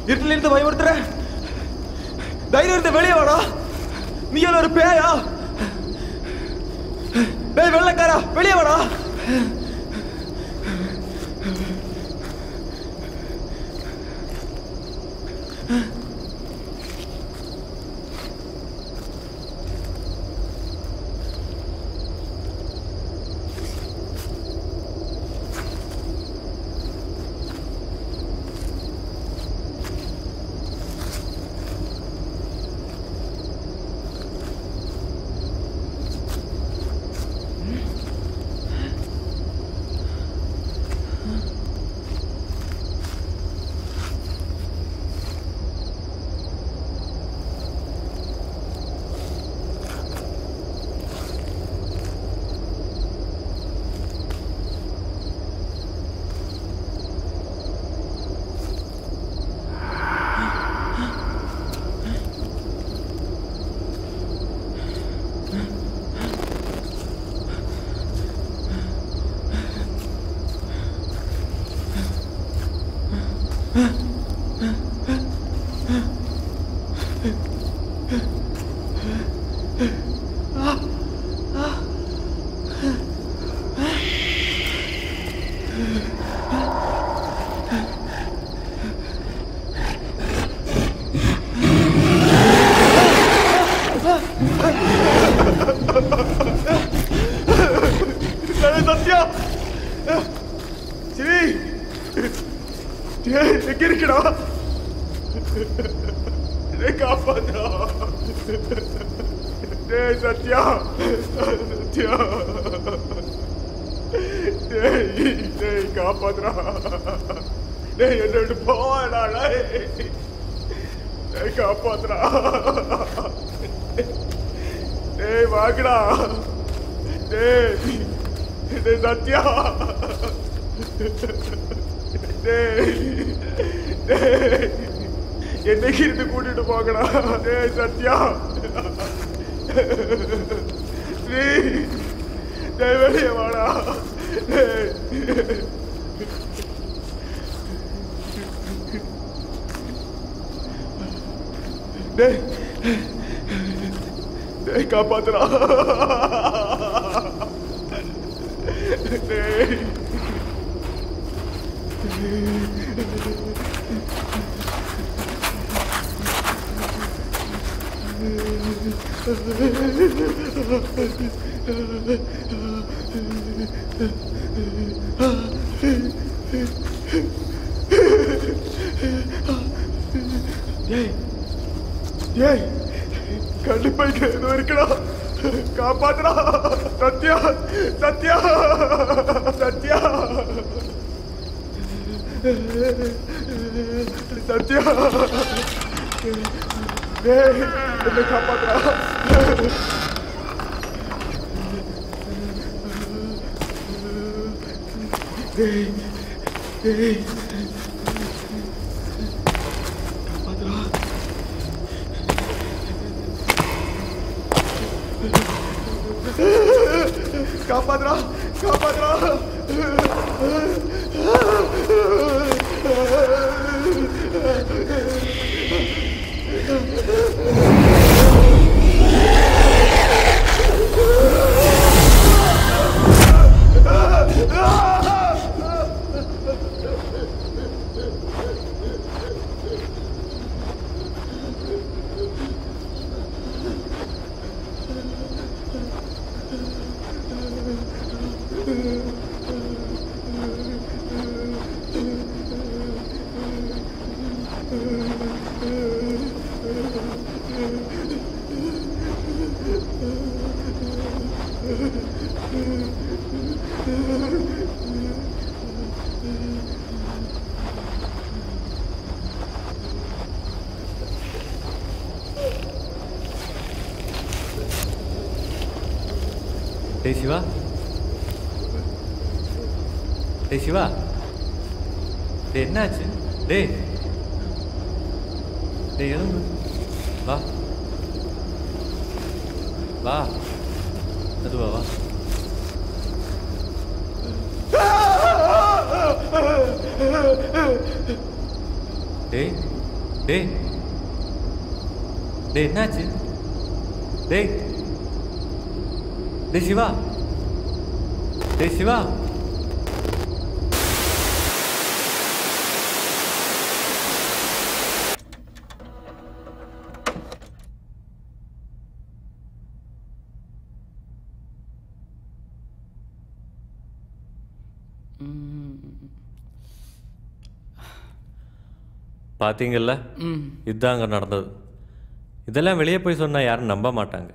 L: இருட்டிலிருந்து பயமுறுத்துற தைரியம் இருந்து வெளியே வாடா. நீ ஒரு பேயா? டேய் வெள்ளைக்காரா, வெளியே வாடா. சத்யா, சிவி, எங்க இருக்கடா? காப்பாத்தா. டேய் சத்யா, சத்யா, டேய் காப்பாத்துறா. டேய் என்ன விட்டு போடா. டேய் காப்பாத்துறா. டேய் வாங்கடா. டேய் டேய் சத்யா, டேய் டேய் என்னைக்கு இருந்து கூட்டிட்டு போகடா. டேய் சத்யா, டேய் வெளியே வாடா. டேய் டேய் காப்பாத்துறா. டேய் ஏய் கண்டிப்பா இங்க ஏதோ இருக்கடா. காப்பாத்துறா. சத்யா, சத்யா, சத்யா, சத்யா, டேய் என்ன காப்பாத்துறா. டேய் டேய் காப்பாத்துறா. காப்பாத்துறா, காப்பாத்துறா. Ah!
A: டேய் சிவா, டேய் சிவா, டேய் என்னாச்சு? டேய் டேய் எழும்பு, வா வா, அதுவா வா. டேய் டேய் டேய் என்னாச்சு? டேய் டேய் சிவா, டேய் சிவா. பார்த்தீங்கல்ல, இதுதான் அங்கே நடந்தது. இதெல்லாம் வெளியே போய் சொன்னால் யாரும் நம்ப மாட்டாங்க.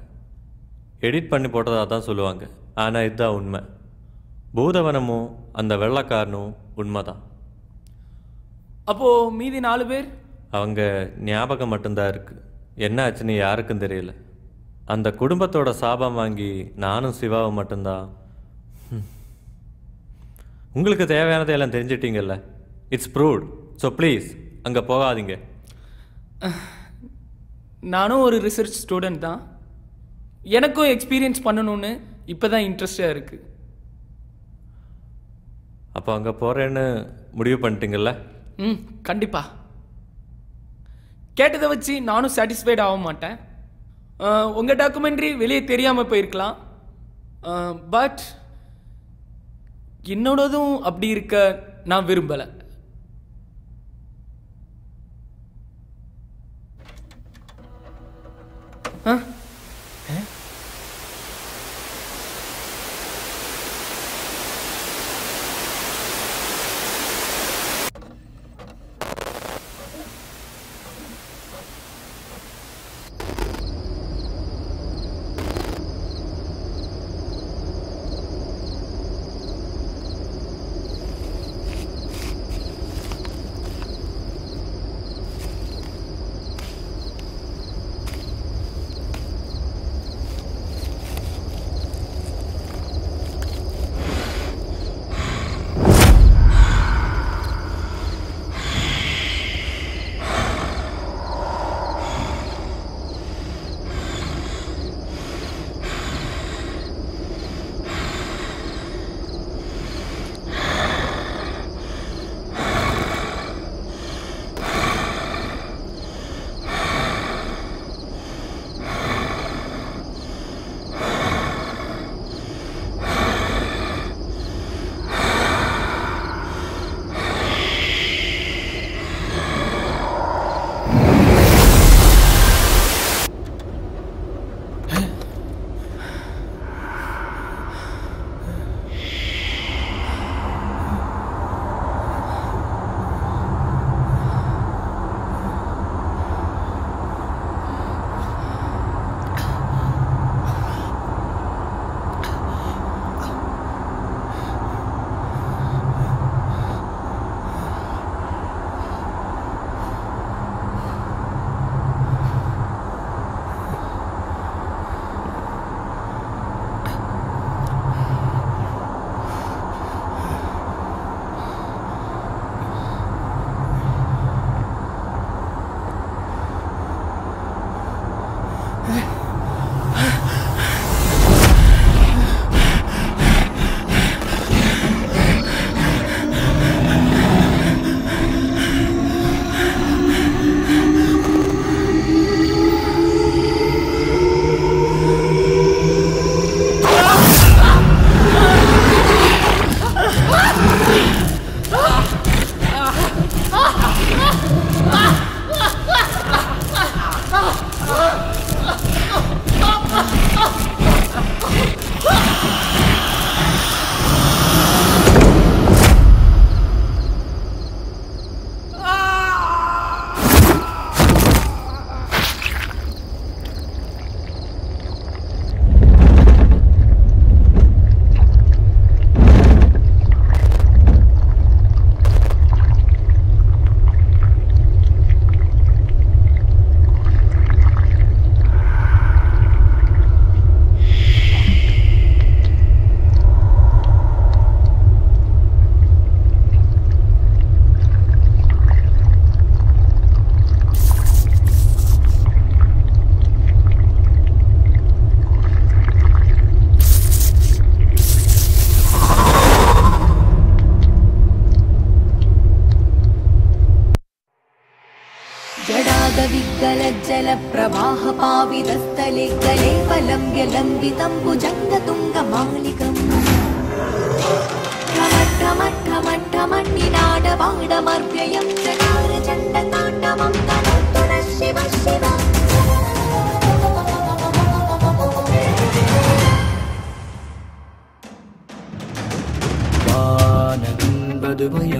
A: எடிட் பண்ணி போட்டதாக தான் சொல்லுவாங்க. ஆனால் இதுதான் உண்மை. பூதவனமும் அந்த வெள்ளக்காரனும் உண்மை தான்.
B: அப்போ மீதி 4 பேர்
A: அவங்க ஞாபகம் மட்டும்தான் இருக்கு. என்ன ஆச்சுன்னு யாருக்கும் தெரியல. அந்த குடும்பத்தோட சாபம் வாங்கி நானும் சிவாவும் மட்டும்தான். உங்களுக்கு தேவையானதை எல்லாம் தெரிஞ்சிட்டீங்கல்ல. It's proved. ஸோ ப்ளீஸ் அங்கே போகாதீங்க.
B: நானும் ஒரு ரிசர்ச் ஸ்டூடெண்ட் தான். எனக்கும் எக்ஸ்பீரியன்ஸ் பண்ணணும்னு இப்போ தான் இன்ட்ரெஸ்டாக இருக்குது.
A: அப்போ அங்கே போகிறேன்னு முடிவு பண்ணிட்டீங்கல்ல?
B: கண்டிப்பாக. கேட்டதை வச்சு நானும் சாட்டிஸ்ஃபைட் ஆக மாட்டேன். உங்கள் டாக்குமெண்ட்ரி வெளியே தெரியாமல் போயிருக்கலாம். பட் என்னோடதும் அப்படி இருக்க நான் விரும்பலை.
O: विगलज्जलप्रवाहपावितस्थले गले वलम्ब्य लम्बितं भुजङ्गतुङ्गमालिकम् ठमठमठमठमन्निनादबाणमर्व्ययं चकारचण्डताण्डवं तनोतु नः शिव शिव
P: வானவின் வதுவய